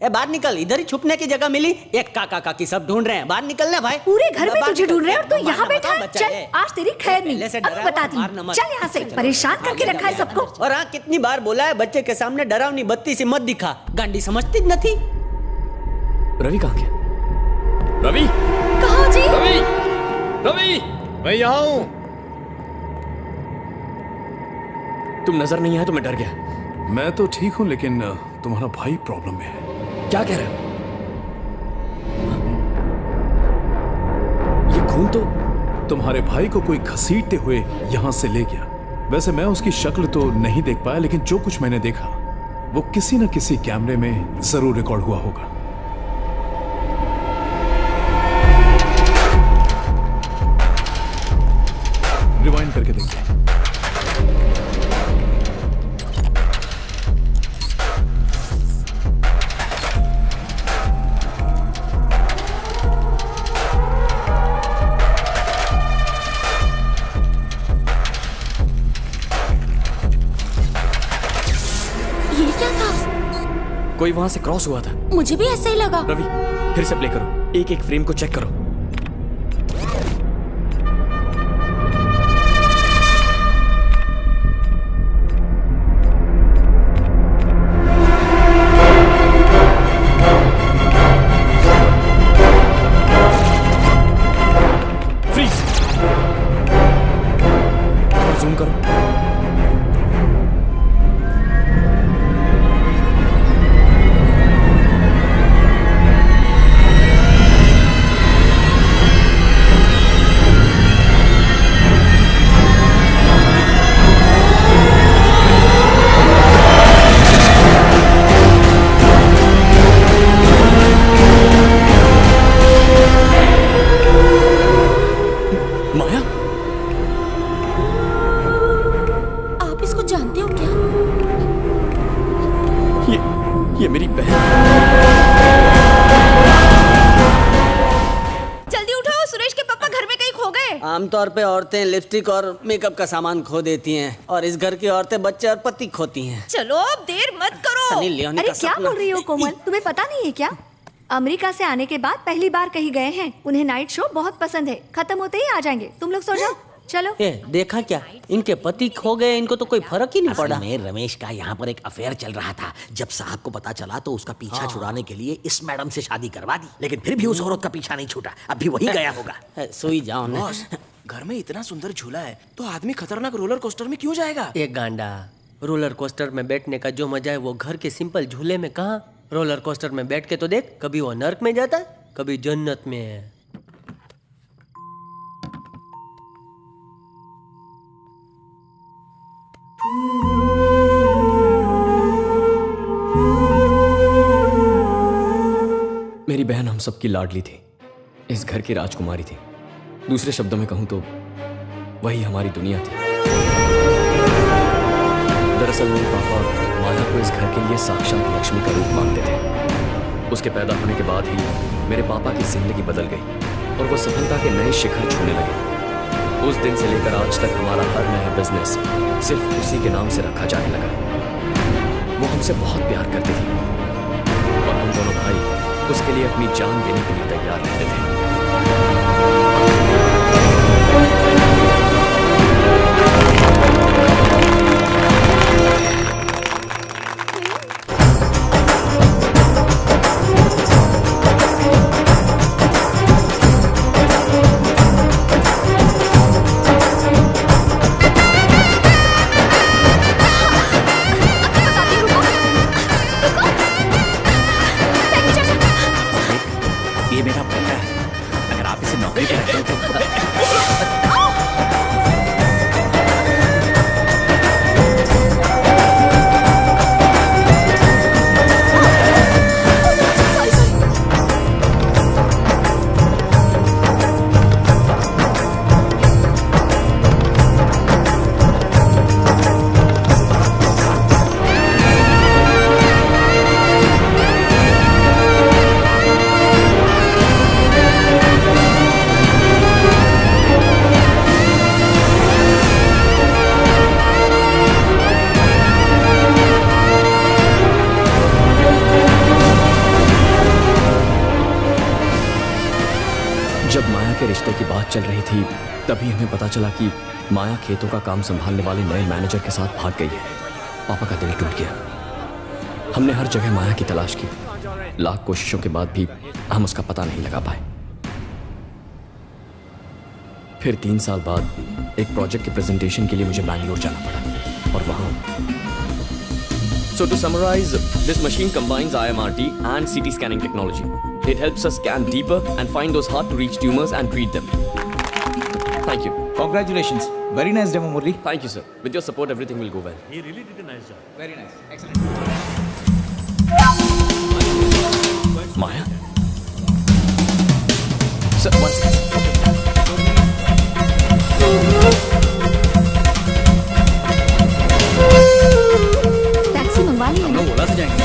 बाहर निकल, इधर ही छुपने की जगह मिली। एक काका काकी सब ढूंढ रहे हैं, बाहर निकलने भाई। पूरे घर में तुझे ढूंढ रहे हैं और तू यहाँ बैठा है। बच्चा चल है। आज तेरी खैर पहले नहीं। से अब डरा है, बताती मारना हूँ। मत। चल यहाँ से, परेशान करके रखा है सबको। और हाँ, कितनी बार बोला है बच्चे के सामने डरावनी बत्ती से मत दिखा। गांडी समझती न थी। रवि कहाँ गया? रवि, कहाँ जी? रवि, रवि, मैं यहाँ हूँ। तुम नजर नहीं आए तो मैं डर गया। मैं तो ठीक हूँ, लेकिन तुम्हारा भाई प्रॉब्लम में है। क्या कह रहे हो? ये खून तो तुम्हारे भाई को कोई घसीटते हुए यहाँ से ले गया। वैसे मैं उसकी शक्ल तो नहीं देख पाया, लेकिन जो कुछ मैंने देखा वो किसी न किसी कैमरे में जरूर रिकॉर्ड हुआ होगा। रिवाइंड करके देखते हैं। ये क्या था? कोई वहां से क्रॉस हुआ था। मुझे भी ऐसा ही लगा। रवि, फिर से प्ले करो, एक एक फ्रेम को चेक करो। फ्रीज, जूम करो। माया, आप इसको जानते हो क्या? ये मेरी बहन। जल्दी उठाओ, सुरेश के पापा घर में कहीं खो गए। आमतौर पे औरतें लिपस्टिक और मेकअप का सामान खो देती हैं, और इस घर की औरतें बच्चे और पति खोती हैं। चलो अब देर मत करो। सनी लियोनी अरे का क्या सपना। बोल रही हो कोमल? तुम्हें पता नहीं है क्या? अमेरिका से आने के बाद पहली बार कहीं गए हैं। उन्हें नाइट शो बहुत पसंद है। खत्म होते ही आ जाएंगे। तुम लोग सो जाओ। चलो। ए, देखा क्या, इनके पति खो गए, इनको तो कोई फर्क ही नहीं पड़ा। में रमेश का यहाँ पर एक अफेयर चल रहा था। जब साहब को पता चला तो उसका पीछा छुड़ाने के लिए इस मैडम से शादी करवा दी, लेकिन फिर भी उस औरत का पीछा नहीं छूटा। अब भी वही गया होगा। सोई जाओ ना। घर में इतना सुंदर झूला है तो आदमी खतरनाक रोलर कोस्टर में क्यों जाएगा? एक गांडा, रोलर कोस्टर में बैठने का जो मजा है वो घर के सिंपल झूले में कहाँ। रोलर कोस्टर में बैठ के तो देख, कभी वो नर्क में जाता है, कभी जन्नत में है। मेरी बहन हम सबकी लाडली थी, इस घर की राजकुमारी थी। दूसरे शब्दों में कहूं तो वही हमारी दुनिया थी। दरअसल मेरे पापा माया को इस घर के लिए साक्षात लक्ष्मी का रूप मानते थे। उसके पैदा होने के बाद ही मेरे पापा की जिंदगी बदल गई और वो सफलता के नए शिखर छूने लगे। उस दिन से लेकर आज तक हमारा हर नया बिजनेस सिर्फ उसी के नाम से रखा जाने लगा। वो हमसे बहुत प्यार करती थी और हम दोनों भाई उसके लिए अपनी जान देने के लिए तैयार रहते थे। ये मेरा बेटा है, अगर आप इसे नौकरी पे रखते हो तो जब माया के रिश्ते की बात चल रही थी तभी हमें पता चला कि माया खेतों का काम संभालने वाले नए मैनेजर के साथ भाग गई है। पापा का दिल टूट गया। हमने हर जगह माया की तलाश की, लाख कोशिशों के बाद भी हम उसका पता नहीं लगा पाए। फिर 3 साल बाद एक प्रोजेक्ट के प्रेजेंटेशन के लिए मुझे बैंगलोर जाना पड़ा और वहां So to summarize, this machine combines IMRT and CT scanning technology. It helps us scan deeper and find those hard-to-reach tumors and treat them. Thank you. Congratulations. Very nice demo, Murli. Thank you, sir. With your support, everything will go well. He really did a nice job. Very nice. Excellent. Maya? Sir, one second. Taxi मंगवा ली है ना? ओला से जाएंगे।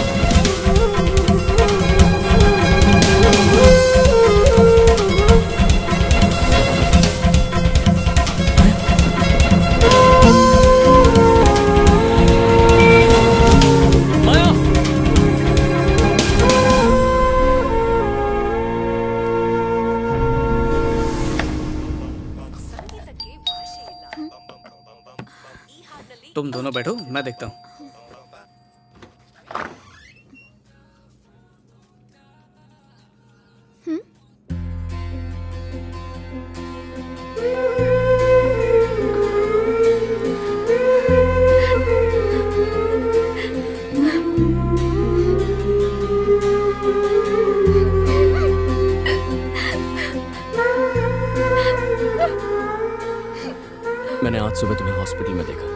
तुम दोनों बैठो, मैं देखता हूँ। मैंने आज सुबह तुम्हें हॉस्पिटल में देखा।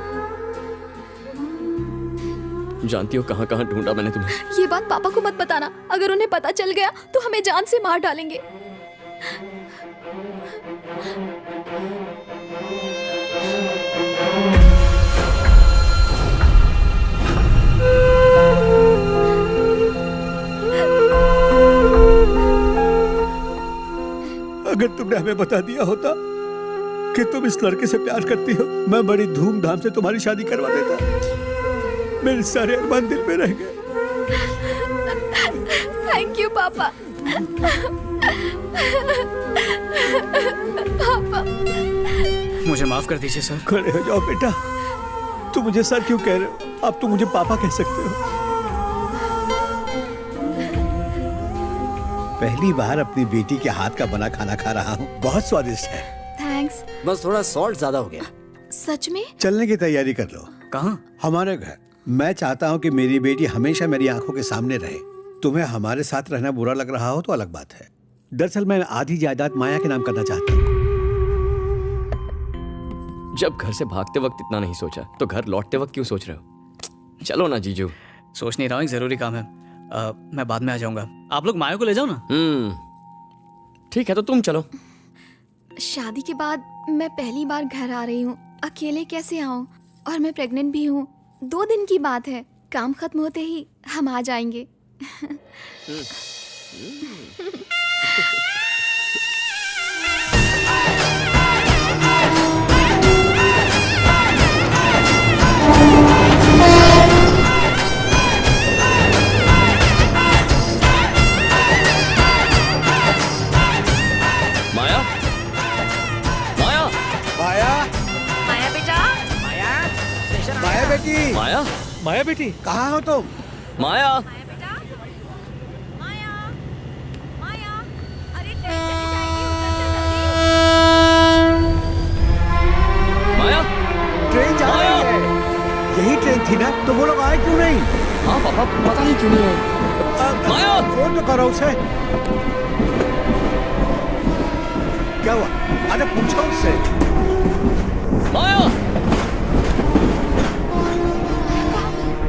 जानती हो कहां कहां ढूंढा मैंने तुम्हें। ये बात पापा को मत बताना, अगर उन्हें पता चल गया तो हमें जान से मार डालेंगे। अगर तुमने हमें बता दिया होता कि तुम इस लड़के से प्यार करती हो, मैं बड़ी धूमधाम से तुम्हारी शादी करवा देता। मेरे सारे अरमान दिल में रह गए। थैंक यू पापा। पापा मुझे माफ कर दीजिए सर। खड़े हो जाओ बेटा। तुम मुझे सर क्यों कह रहे हो? अब तुम मुझे पापा कह सकते हो। पहली बार अपनी बेटी के हाथ का बना खाना खा रहा हूँ, बहुत स्वादिष्ट है। थैंक्स। बस थोड़ा सॉल्ट ज्यादा हो गया। सच में? चलने की तैयारी कर लो। कहाँ? हमारे घर। मैं चाहता हूँ कि मेरी बेटी हमेशा मेरी आंखों के सामने रहे। तुम्हें हमारे साथ रहना बुरा लग रहा हो तो अलग बात है। दरअसल मैं आधी जायदाद माया के नाम करना चाहता हूँ। जब घर से भागते वक्त इतना नहीं सोचा तो घर लौटते वक्त क्यों सोच रहे हो? चलो ना जीजू। सोच नहीं रहा हूँ, एक जरूरी काम है। मैं बाद में आ जाऊंगा। आप लोग माया को ले जाओ ना। ठीक है, तो तुम चलो। शादी के बाद मैं पहली बार घर आ रही हूँ, अकेले कैसे आऊँ? और मैं प्रेग्नेंट भी हूँ। 2 दिन की बात है, काम खत्म होते ही हम आ जाएंगे। माया, माया, माया, माया बेटा। माया बेटी, माया, माया बेटी, कहाँ हो तुम? माया। माया, ट्रेन जा रही है। यही ट्रेन थी ना? तो वो लोग आए क्यों नहीं? हाँ पापा, पता नहीं क्यों नहीं आए। माया, फोन तो करो उसे। क्या हुआ? अरे पूछो उससे। माया,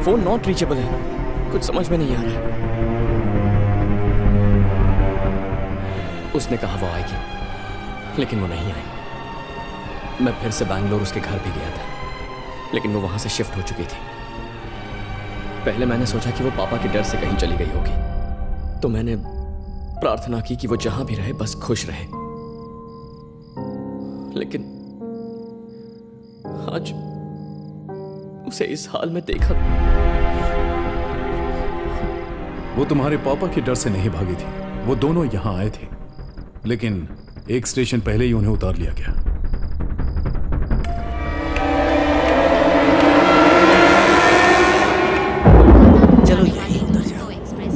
फोन नॉट रीचेबल है। कुछ समझ में नहीं आ रहा है। उसने कहा वो आएगी, लेकिन वो नहीं आई। मैं फिर से बैंगलोर उसके घर भी गया था, लेकिन वो वहां से शिफ्ट हो चुकी थी। पहले मैंने सोचा कि वो पापा के डर से कहीं चली गई होगी, तो मैंने प्रार्थना की कि वो जहां भी रहे बस खुश रहे। लेकिन आज उसे इस हाल में देखा। वो तुम्हारे पापा के डर से नहीं भागी थी। वो दोनों यहां आए थे, लेकिन एक स्टेशन पहले ही उन्हें उतार लिया गया। चलो यहीं उतर जाओ।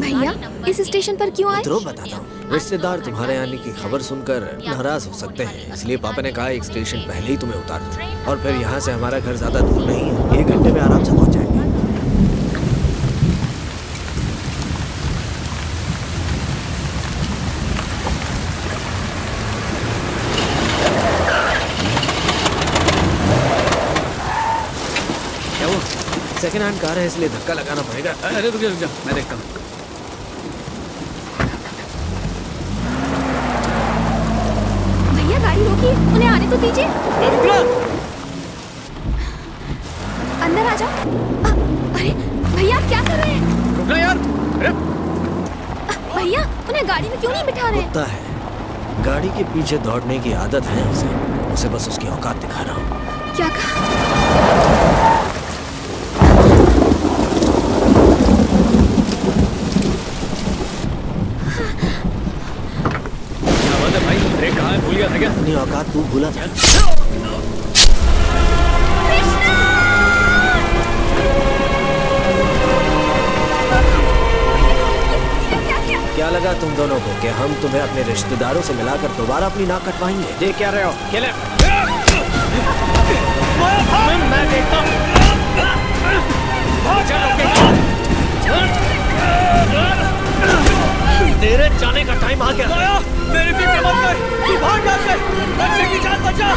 भैया इस स्टेशन पर क्यों आए? उतरो, बताता हूँ। रिश्तेदार तुम्हारे आने की खबर सुनकर नाराज हो सकते हैं, इसलिए पापा ने कहा एक स्टेशन पहले ही तुम्हें उतार दो। और फिर यहाँ से हमारा घर ज्यादा दूर नहीं है, 1 घंटे में आराम से पहुँच जाएंगे। क्या वो सेकेंड हैंड कार है, इसलिए धक्का लगाना पड़ेगा। अरे रुक जा, मैं देखता हूँ। भैया गाड़ी रोकिए, उन्हें आने तो दीजिए। अंदर आ जाओ। अरे भैया आप क्या कर रहे हैं? रुकना यार। अरे भैया उन्हें गाड़ी में क्यों नहीं बिठा रहे? कुत्ता है, गाड़ी के पीछे दौड़ने की आदत है उसे बस उसकी औकात दिखा रहा हूँ। क्या कहा? क्या बात है भाई, ब्रेक कहाँ है? भूल गया था क्या? अपनी औकात तू भूला था। क्या लगा तुम दोनों को कि हम तुम्हें अपने रिश्तेदारों से मिलाकर दोबारा अपनी नाक कटवाएंगे? देख क्या रहे हो? खेले। मैं देखता हूँ। तेरे जाने का टाइम आ गया। मेरी फिक्र मत कर, तू भाग यहाँ से, बच्चे की जान बचा।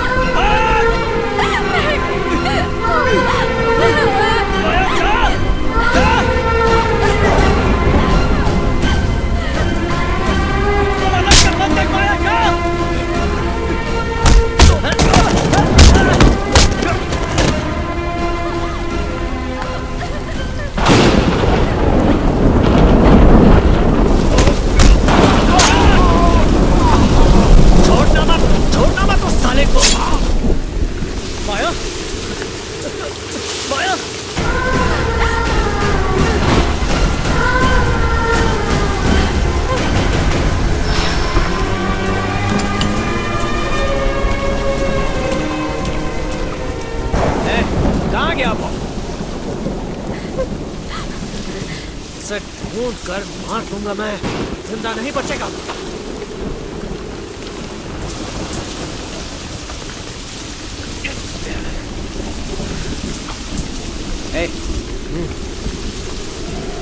छोड़ना मत उस साले को। माया, माया। ढूंढ कर मार दूंगा मैं, जिंदा नहीं बचेगा।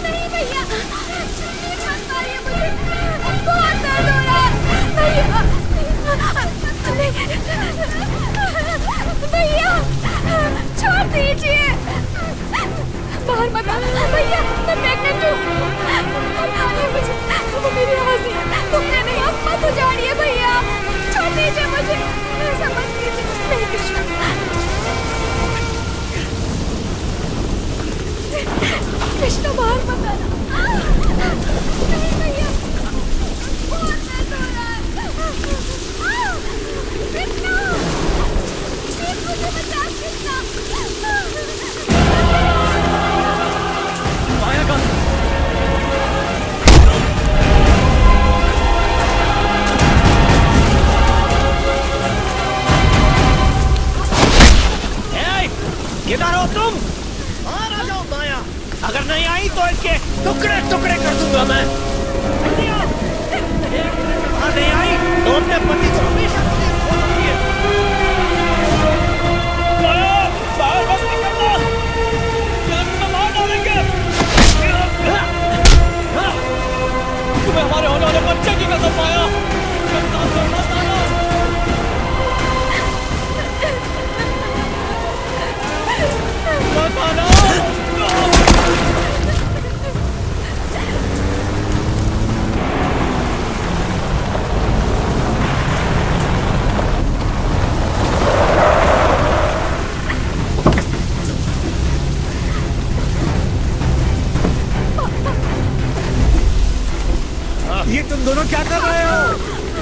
नहीं भैया, प्लीज मत मारिए मुझे, बहुत दर्द हो रहा है भैया। भैया छोड़ दीजिए, बाहर मत आना भैया, मैं प्रेग्नेंट हूँ। मुझे वो मेरी आवाज नहीं है, तुमने नहीं, आप मत उजाड़िए भैया, छोड़ दीजिए मुझे, ऐसा मत कीजिए। नहीं कृष्णा, कृष्णा बाहर मत आना। नहीं भैया, बहुत दर्द हो रहा है। कृष्णा, प्लीज मुझे बचा कृष्णा। माया का किधर हो तुम? बाहर आ जाओ माया, अगर नहीं आई तो इसके टुकड़े टुकड़े कर दूंगा मैं। बाहर नहीं आई तो अपने पति को हमेशा के लिए छोड़ दिए। बाहर मत निकलना, मार डालेंगे। तुम्हें हमारे होने वाले बच्चे की कसम पाया, ये तुम दोनों क्या कर रहे हो?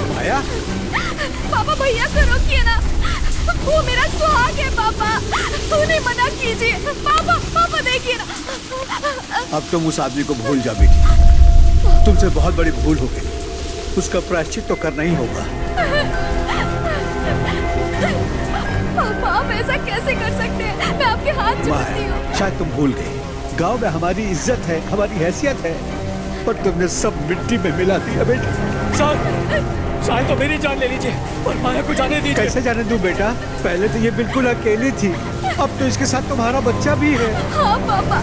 माया, पापा भैया को रोकिए ना, वो मेरा सुहाग है पापा, उन्हें मना कीजिए। पापा पापा देखिए ना। अब तुम उस आदमी को भूल जा बेटी, तुमसे बहुत बड़ी भूल हो गई, उसका प्रायश्चित तो करना ही होगा। पापा आप ऐसा कैसे कर सकते हैं, मैं आपके हाथ जोड़ती हूँ। शायद तुम भूल गई, गांव में हमारी इज्जत है, हमारी हैसियत है, पर तुमने सब मिट्टी में मिला दिया बेटी। चाहे तो मेरी जान ले लीजिए, पर माया को जाने दीजिए। कैसे जाने दूं बेटा, पहले तो ये बिल्कुल अकेली थी, अब तो इसके साथ तुम्हारा बच्चा भी है। हाँ पापा,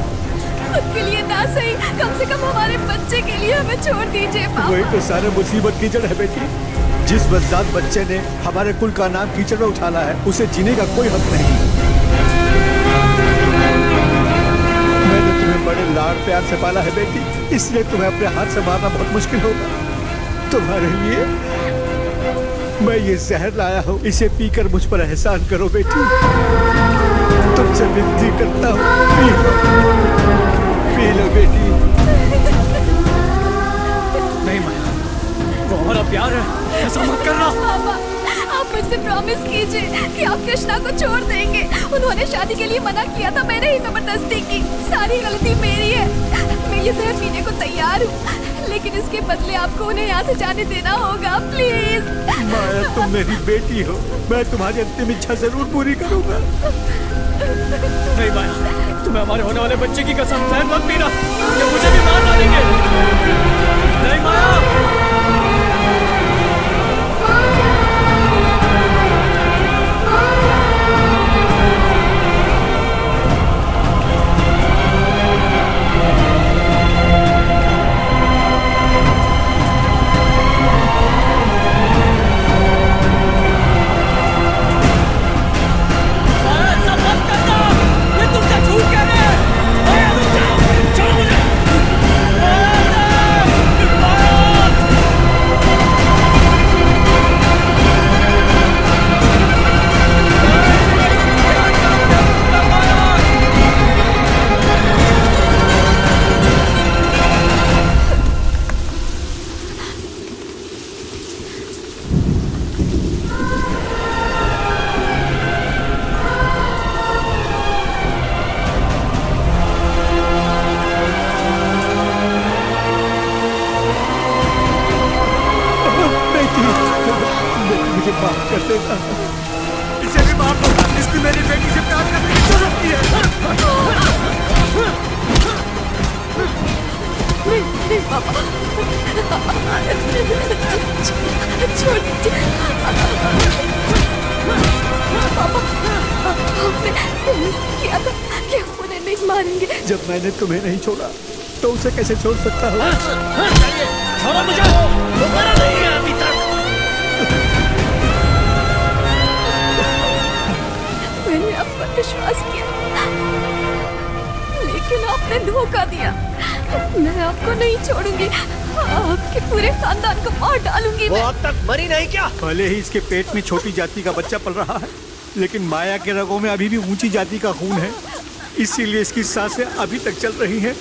खुद के लिए ना सही, कम से कम हमारे बच्चे के लिए हमें छोड़ दीजिए पापा। वही तो सारे मुसीबत कीचड़ है बेटी, जिस बदजात बच्चे ने हमारे कुल का नाम कीचड़ में उछाला है, उसे जीने का कोई हक नहीं। मैंने तुम्हें बड़े लाड़ प्यार से पाला है बेटी, इसलिए तुम्हें अपने हाथ से मारना बहुत मुश्किल होगा। तुम्हारे लिए मैं ये जहर लाया हूँ, इसे पीकर मुझ पर एहसान करो बेटी। तुमसे विनती करता हूँ, पी लो बेटी। नहीं माया, वो हमारा प्यार है, ऐसा मत करना। पापा आप मुझसे प्रॉमिस कीजिए कि आप कृष्णा को छोड़ देंगे। उन्होंने शादी के लिए मना किया था, मैंने ही जबरदस्ती की, सारी गलती मेरी है। मैं ये जहर पीने को तैयार हूँ, लेकिन इसके बदले आपको उन्हें यहाँ से जाने देना होगा, प्लीज। माया तुम मेरी बेटी हो, मैं तुम्हारी अंतिम इच्छा जरूर पूरी करूंगा। नहीं माया, तुम्हें हमारे होने वाले बच्चे की कसम, जहर मत पीना, ये मुझे भी मार डालेंगे। नहीं माया। इसे भी मार दो, इसने मेरी बेटी से प्यार करने की जरूरत की है। नहीं पापा, छोड़ दीजिए पापा। आपने किया था कि हम उन्हें नहीं मारेंगे। जब मैंने तुम्हें नहीं छोड़ा तो उसे कैसे छोड़ सकता हूँ? छोड़ो मुझे, वो मरा नहीं है अभी तक। मैंने आप पर विश्वास किया, लेकिन आपने धोखा दिया। मैं आपको नहीं छोड़ूंगी, आपके पूरे खानदान को मार डालूंगी। वो अब तक मरी नहीं क्या? भले ही इसके पेट में छोटी जाति का बच्चा पल रहा है, लेकिन माया के रगों में अभी भी ऊंची जाति का खून है, इसीलिए इसकी सांसें अभी तक चल रही हैं।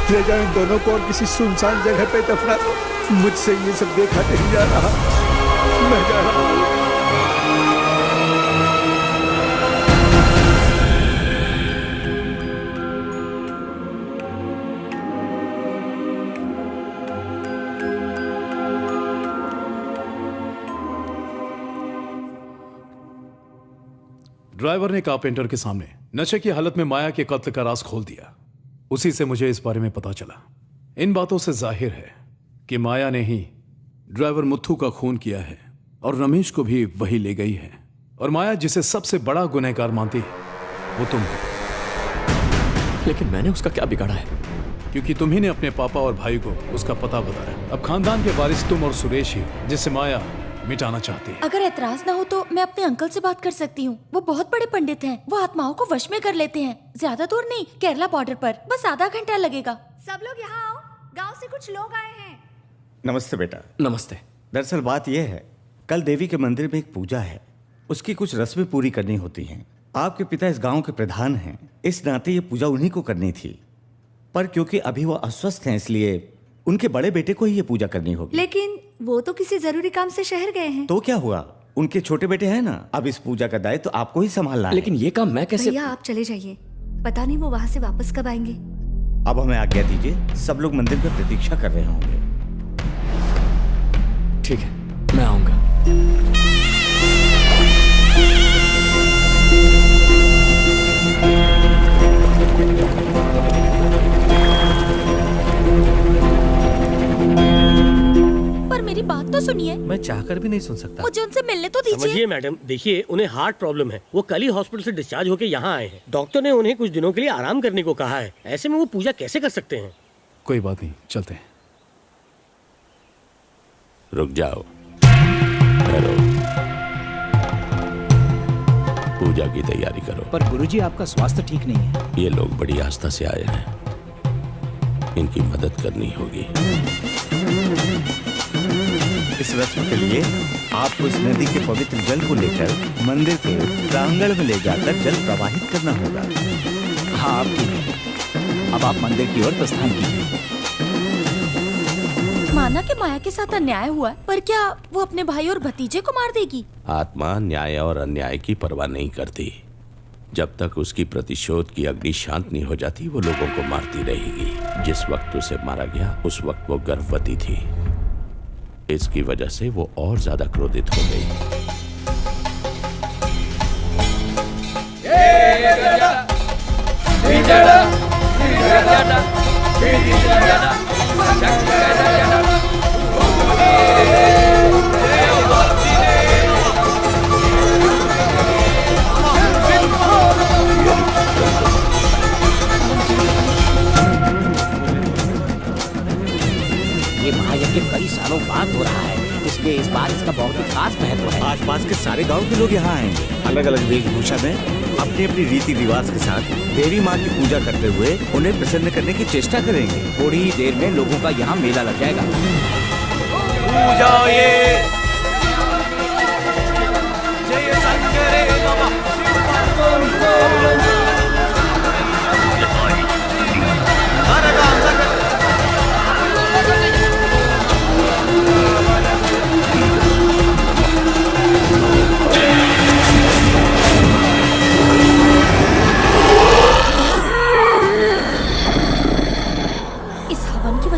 ले जाओ इन दोनों को और किसी सुनसान जगह पे दफना दो। मुझसे ये सब देखा नहीं जा रहा, मैं जा रहा हूँ। ड्राइवर ने कारपेंटर के सामने नशे की हालत में माया के कत्ल का राज खोल दिया। उसी से मुझे इस बारे में पता चला। इन बातों से जाहिर है कि माया ने ही ड्राइवर मुत्थू का खून किया है और रमेश को भी वही ले गई है। और माया जिसे सबसे बड़ा गुनहगार मानती है वो तुम हो। लेकिन मैंने उसका क्या बिगाड़ा है? क्योंकि तुम ही ने अपने पापा और भाई को उसका पता बताया। अब खानदान के वारिस तुम और सुरेश ही, जिसे माया मिटाना चाहती है। अगर एतराज ना हो तो मैं अपने अंकल से बात कर सकती हूँ। वो बहुत बड़े पंडित हैं। वो आत्माओं को वश में कर लेते हैं। ज्यादा दूर नहीं, केरला बॉर्डर पर, बस आधा घंटा लगेगा। सब लोग यहाँ आओ, गांव से कुछ लोग आए हैं। नमस्ते बेटा। नमस्ते। दरअसल बात यह है, कल देवी के मंदिर में एक पूजा है, उसकी कुछ रस्में पूरी करनी होती हैं। आपके पिता इस गांव के प्रधान हैं, इस नाते ये पूजा उन्हीं को करनी थी, पर क्योंकि अभी वो अस्वस्थ हैं इसलिए उनके बड़े बेटे को ही ये पूजा करनी होगी। लेकिन वो तो किसी जरूरी काम से शहर गए हैं। तो क्या हुआ, उनके छोटे बेटे हैं ना, अब इस पूजा का दायित्व तो आपको ही संभालना है। लेकिन ये काम मैं कैसे? भैया आप चले जाइए, पता नहीं वो वहाँ से वापस कब आएंगे। अब हमें आज्ञा दीजिए, सब लोग मंदिर में प्रतीक्षा कर रहे होंगे। ठीक है, मैं आऊंगा। पर मेरी बात तो सुनिए। मैं चाहकर भी नहीं सुन सकता। मुझे उनसे मिलने तो दीजिए। समझिए मैडम, देखिए उन्हें हार्ट प्रॉब्लम है। वो कल ही हॉस्पिटल से डिस्चार्ज होकर यहाँ आए हैं। डॉक्टर ने उन्हें कुछ दिनों के लिए आराम करने को कहा है। ऐसे में वो पूजा कैसे कर सकते हैं? कोई बात नहीं, चलते हैं। रुक जाओ, ठहरो, पूजा की तैयारी करो। पर गुरुजी आपका स्वास्थ्य ठीक नहीं है। ये लोग बड़ी आस्था से आए हैं, इनकी मदद करनी होगी। इस रस्म के लिए आपको इस नदी के पवित्र जल को लेकर मंदिर के प्रांगण में ले जाकर जल प्रवाहित करना होगा। हाँ, अब आप मंदिर की ओर प्रस्थान कीजिए। माना कि माया के साथ अन्याय हुआ है, पर क्या वो अपने भाई और भतीजे को मार देगी? आत्मा न्याय और अन्याय की परवाह नहीं करती। जब तक उसकी प्रतिशोध की अग्नि शांत नहीं हो जाती, वो लोगों को मारती रहेगी। जिस वक्त उसे मारा गया उस वक्त वो गर्भवती थी। इसकी वजह से वो और ज्यादा क्रोधित हो गई। ये महायज्ञ कई सालों बाद हो रहा है, इसलिए इस बार इसका बहुत ही खास महत्व है। आसपास के सारे गांव के लोग यहाँ आएंगे, अलग अलग वेशभूषा में अपनी अपनी रीति रिवाज के साथ देवी माँ की पूजा करते हुए उन्हें प्रसन्न करने की चेष्टा करेंगे। थोड़ी ही देर में लोगों का यहाँ मेला लग जाएगा।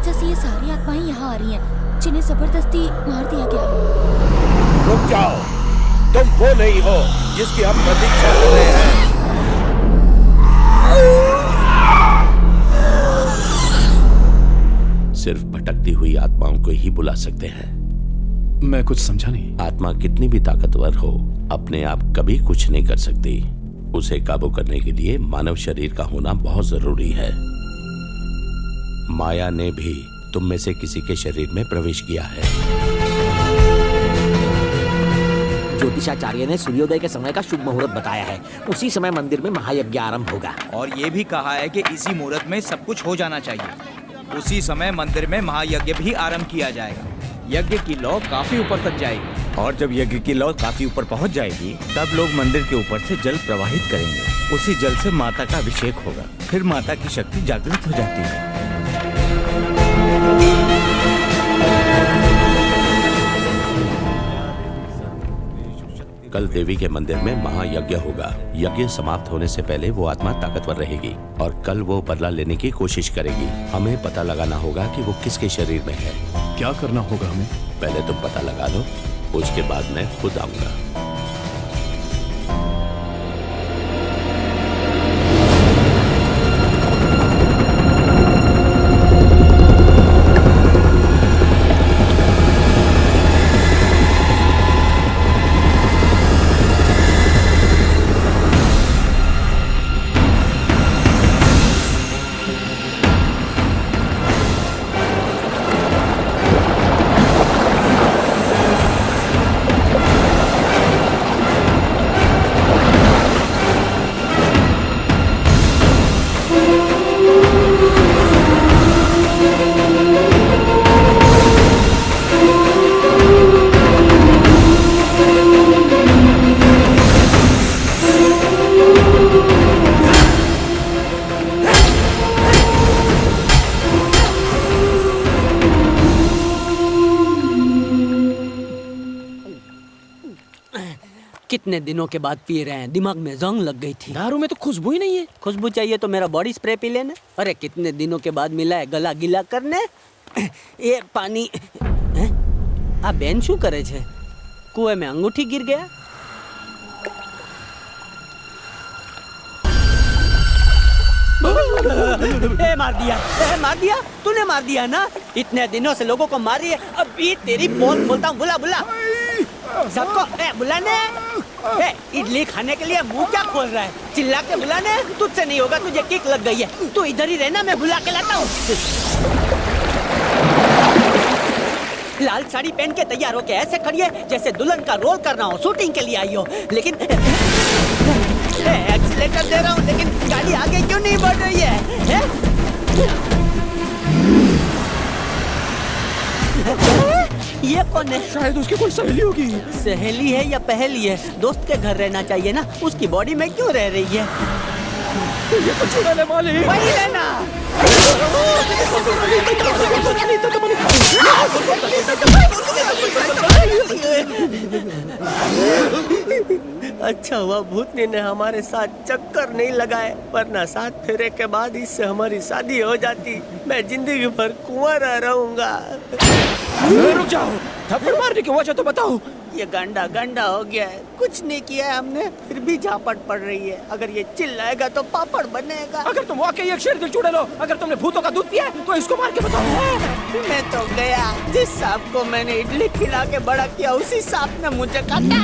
वजह से ये सारी आत्माएं यहाँ आ रही हैं, जिन्हें जबरदस्ती मार दिया गया। रुक जाओ, तुम वो नहीं हो जिसकी हम प्रतीक्षा कर रहे हैं। सिर्फ भटकती हुई आत्माओं को ही बुला सकते हैं। मैं कुछ समझा नहीं। आत्मा कितनी भी ताकतवर हो, अपने आप कभी कुछ नहीं कर सकती। उसे काबू करने के लिए मानव शरीर का होना बहुत जरूरी है। माया ने भी तुम में से किसी के शरीर में प्रवेश किया है। ज्योतिषाचार्य ने सूर्योदय के समय का शुभ मुहूर्त बताया है। उसी समय मंदिर में महायज्ञ आरंभ होगा। और ये भी कहा है कि इसी मुहूर्त में सब कुछ हो जाना चाहिए। उसी समय मंदिर में महायज्ञ भी आरंभ किया जाएगा। यज्ञ की लौ काफी ऊपर तक जाएगी। और जब यज्ञ की लौ काफी ऊपर पहुंच जाएगी, तब लोग मंदिर के ऊपर से जल प्रवाहित करेंगे। उसी जल से माता का अभिषेक होगा। फिर माता की शक्ति जागृत हो जाती है। कल देवी के मंदिर में महायज्ञ होगा। यज्ञ समाप्त होने से पहले वो आत्मा ताकतवर रहेगी और कल वो बदला लेने की कोशिश करेगी। हमें पता लगाना होगा कि वो किसके शरीर में है। क्या करना होगा हमें? पहले तुम पता लगा लो, उसके बाद मैं खुद आऊंगा। कितने दिनों के बाद पी रहे हैं, दिमाग में जंग लग गई थी। दारू में तो खुशबू ही नहीं है। खुशबू चाहिए तो मेरा बॉडी स्प्रे पी लेना। अरे कितने दिनों के बाद मिला है गला गीला करने। ये पानी आ बेन शू करे छे? कुएं में अंगूठी गिर गया। मार दिया तूने, मार दिया ना। इतने दिनों से लोगों को मारी है, अभी तेरी पोल खोलता हूँ। बुला सबको बुलाने। इडली खाने के लिए मुंह क्या खोल रहा है? चिल्ला के बुलाने। तुझसे नहीं होगा, तुझे किक लग गई है। तू इधर ही रहना, मैं बुला के लाता हूँ। लाल साड़ी पहन के तैयार होके ऐसे खड़ी है जैसे दुल्हन का रोल करना हो, शूटिंग के लिए आई हो। लेकिन एक्सीलेटर दे रहा हूँ, लेकिन गाड़ी आगे क्यों नहीं बढ़ रही है? ये कौन है? शायद उसकी कोई सहेली होगी। सहेली है या पहेली है? दोस्त के घर रहना चाहिए ना, उसकी बॉडी में क्यों रह रही है? ये तो चुड़ैल वाली वही रहना। अच्छा हुआ भूतनी ने हमारे साथ चक्कर नहीं लगाए, वरना 7 फेरे के बाद इससे हमारी शादी हो जाती। मैं जिंदगी भर कुंवारा रहूंगा। रुक जाओ, थप्पड़ मारने की वजह तो बताओ। ये गंदा हो गया है, कुछ नहीं किया है हमने, फिर भी झापट पड़ रही है। अगर ये चिल्लाएगा तो पापड़ बनेगा। अगर तुम वाकई एक शेर दिल चुड़ैल हो, अगर तुमने भूतों का दूध पिया तो इसको मार के बताओ। मैं तो गया, जिस सांप को मैंने इडली खिला के बड़ा किया, उसी सांप ने मुझे काटा।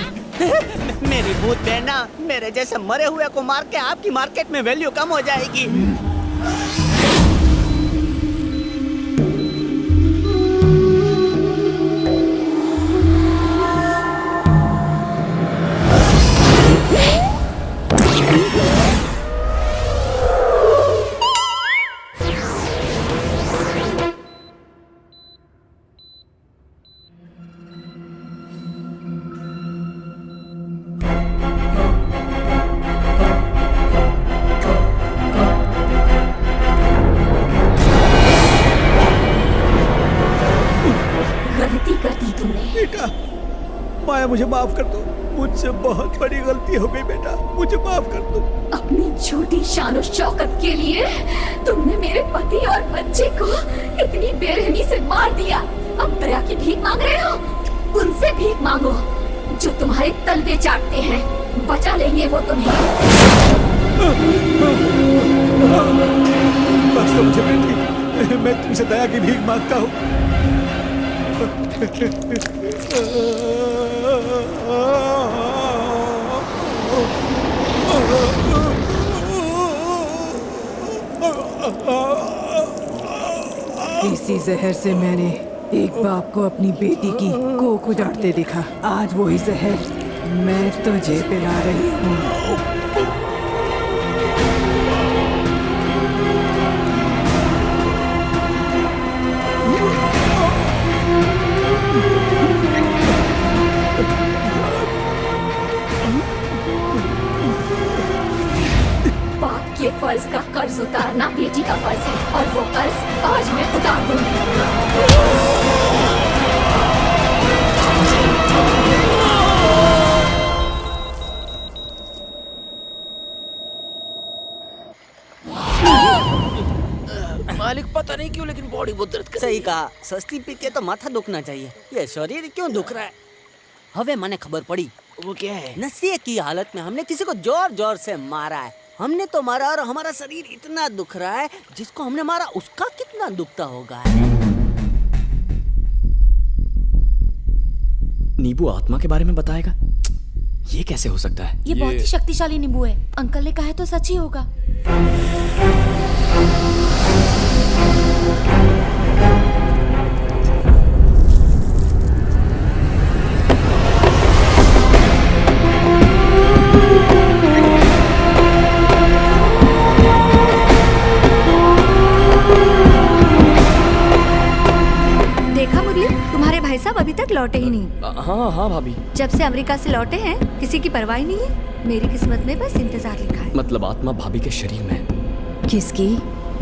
मेरी भूत बहना, मेरे जैसे मरे हुए को मार के आपकी मार्केट में वैल्यू कम हो जाएगी। माया मुझे माफ कर दो, मुझसे बहुत बड़ी गलती हो गई बेटा, मुझे माफ कर दो। अपनी छोटी शान शौकत के लिए तुमने मेरे पति और बच्चे को इतनी बेरहमी से मार दिया। अब दया की भीख मांग रहे हो? उनसे भीख मांगो जो तुम्हारे तलवे चाटते हैं, बचा लेंगे वो तुम्हें। बस तो मुझे बेटी, मैं तुमसे दया की भीख मांगता हूँ। इसी जहर से मैंने एक बाप को अपनी बेटी की कोख उजाड़ते देखा। आज वही जहर मैं तुझे पिला रही हूँ। बाप के फर्ज का कर्ज उतारना बेटी का फर्ज है, और वो कर्ज आज मैं उतार दूंगी। मालिक पता नहीं क्यों लेकिन बॉडी बहुत दर्द कर। सही कहा, सस्ती पी के तो माथा दुखना चाहिए, ये शरीर क्यों दुख रहा है? हवे मने खबर पड़ी। वो क्या है? नशे की हालत में हमने किसी को जोर जोर से मारा है। हमने तो मारा और हमारा शरीर इतना दुख रहा है, जिसको हमने मारा उसका कितना दुखता होगा। नींबू आत्मा के बारे में बताएगा? ये कैसे हो सकता है? ये बहुत ही शक्तिशाली नींबू है। अंकल ने कहा है तो सच ही होगा। देखा मुरली, तुम्हारे भाई साहब अभी तक लौटे ही नहीं। हाँ हाँ भाभी। जब से अमेरिका से लौटे हैं किसी की परवाह ही नहीं है। मेरी किस्मत में बस इंतजार लिखा है। मतलब आत्मा भाभी के शरीर में? किसकी?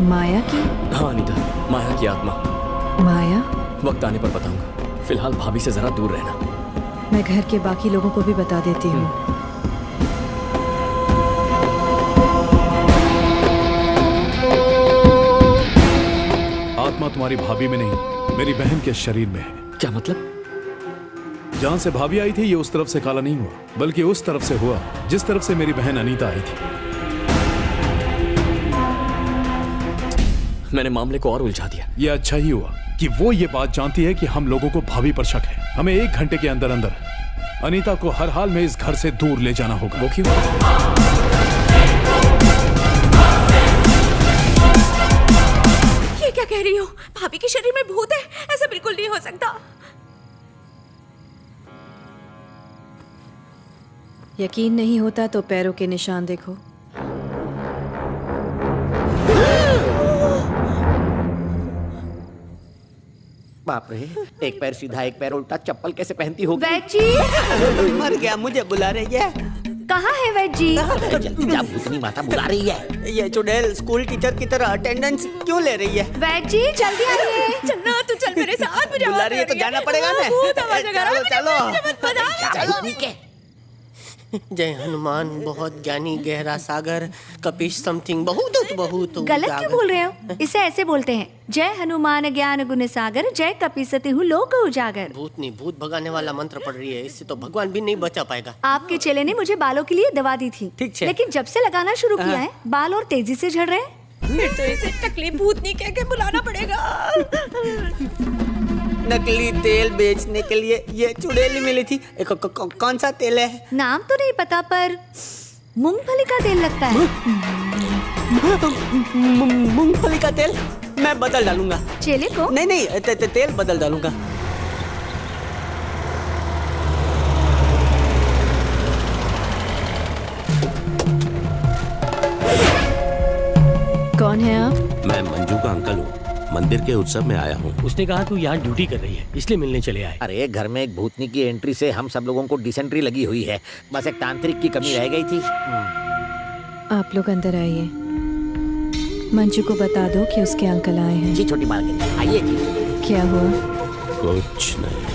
माया की? हाँ अनीता, माया की आत्मा। माया? वक्त आने पर बताऊंगा, फिलहाल भाभी से जरा दूर रहना। मैं घर के बाकी लोगों को भी बता देती हूँ। आत्मा तुम्हारी भाभी में नहीं, मेरी बहन के शरीर में है। क्या मतलब? जहां से भाभी आई थी ये उस तरफ से काला नहीं हुआ, बल्कि उस तरफ से हुआ जिस तरफ से मेरी बहन अनीता आई थी। मैंने मामले को और उलझा दिया। ये अच्छा ही हुआ कि वो ये बात जानती है कि हम लोगों को भाभी पर शक है। हमें 1 घंटे के अंदर अंदर अनीता को हर हाल में इस घर से दूर ले जाना होगा। वो क्यों? ये क्या कह रही हो? भाभी के शरीर में भूत है? ऐसा बिल्कुल नहीं हो सकता। यकीन नहीं होता तो पैरों के निशान देखो। बाप रे, एक पैर सीधा एक पैर उल्टा, चप्पल कैसे पहनती होगी? वैद जी मर गया, मुझे बुला रही है। कहाँ है वैद जी? जल्दी जा, भूतनी माता बुला रही है। ये चुड़ैल स्कूल टीचर की तरह अटेंडेंस क्यों ले रही है? वैद जी जल्दी आइए। चलना तू, चल मेरे साथ। मुझे बुला रही है तो जाना पड़ेगा ना। चलो चलो। जय हनुमान बहुत ज्ञानी गहरा सागर कपीश समथिंग बहुत बहुत गलत क्यों बोल रहे हो? इसे ऐसे बोलते हैं, जय हनुमान ज्ञान गुण सागर, जय कपीसती हूँ लोक उजागर। भूतनी भूत भगाने वाला मंत्र पढ़ रही है, इससे तो भगवान भी नहीं बचा पाएगा। आपके चेले ने मुझे बालों के लिए दवा दी थी, लेकिन जब से लगाना शुरू किया है बाल और तेजी से झड़ रहे हैं। फिर तो इसे टकली भूतनी कह के बुलाना पड़ेगा। नकली तेल बेचने के लिए ये चुड़ैल मिली थी। कौन सा तेल है? नाम तो नहीं पता, पर मूंगफली का तेल लगता है। मूंगफली का तेल? मैं बदल डालूंगा। चेले को? नहीं तेल बदल डालूंगा। कौन है आप? मैं मंजू का अंकल हूँ, मंदिर के उत्सव में आया हूँ। उसने कहा तू यहाँ ड्यूटी कर रही है, इसलिए मिलने चले आए। अरे घर में एक भूतनी की एंट्री से हम सब लोगों को डिसेंट्री लगी हुई है। बस एक तांत्रिक की कमी रह गई थी। आप लोग अंदर आइए। मंजू को बता दो कि उसके अंकल आए हैं। जी छोटी मालकिन, आइए जी। क्या हुआ? कुछ नहीं।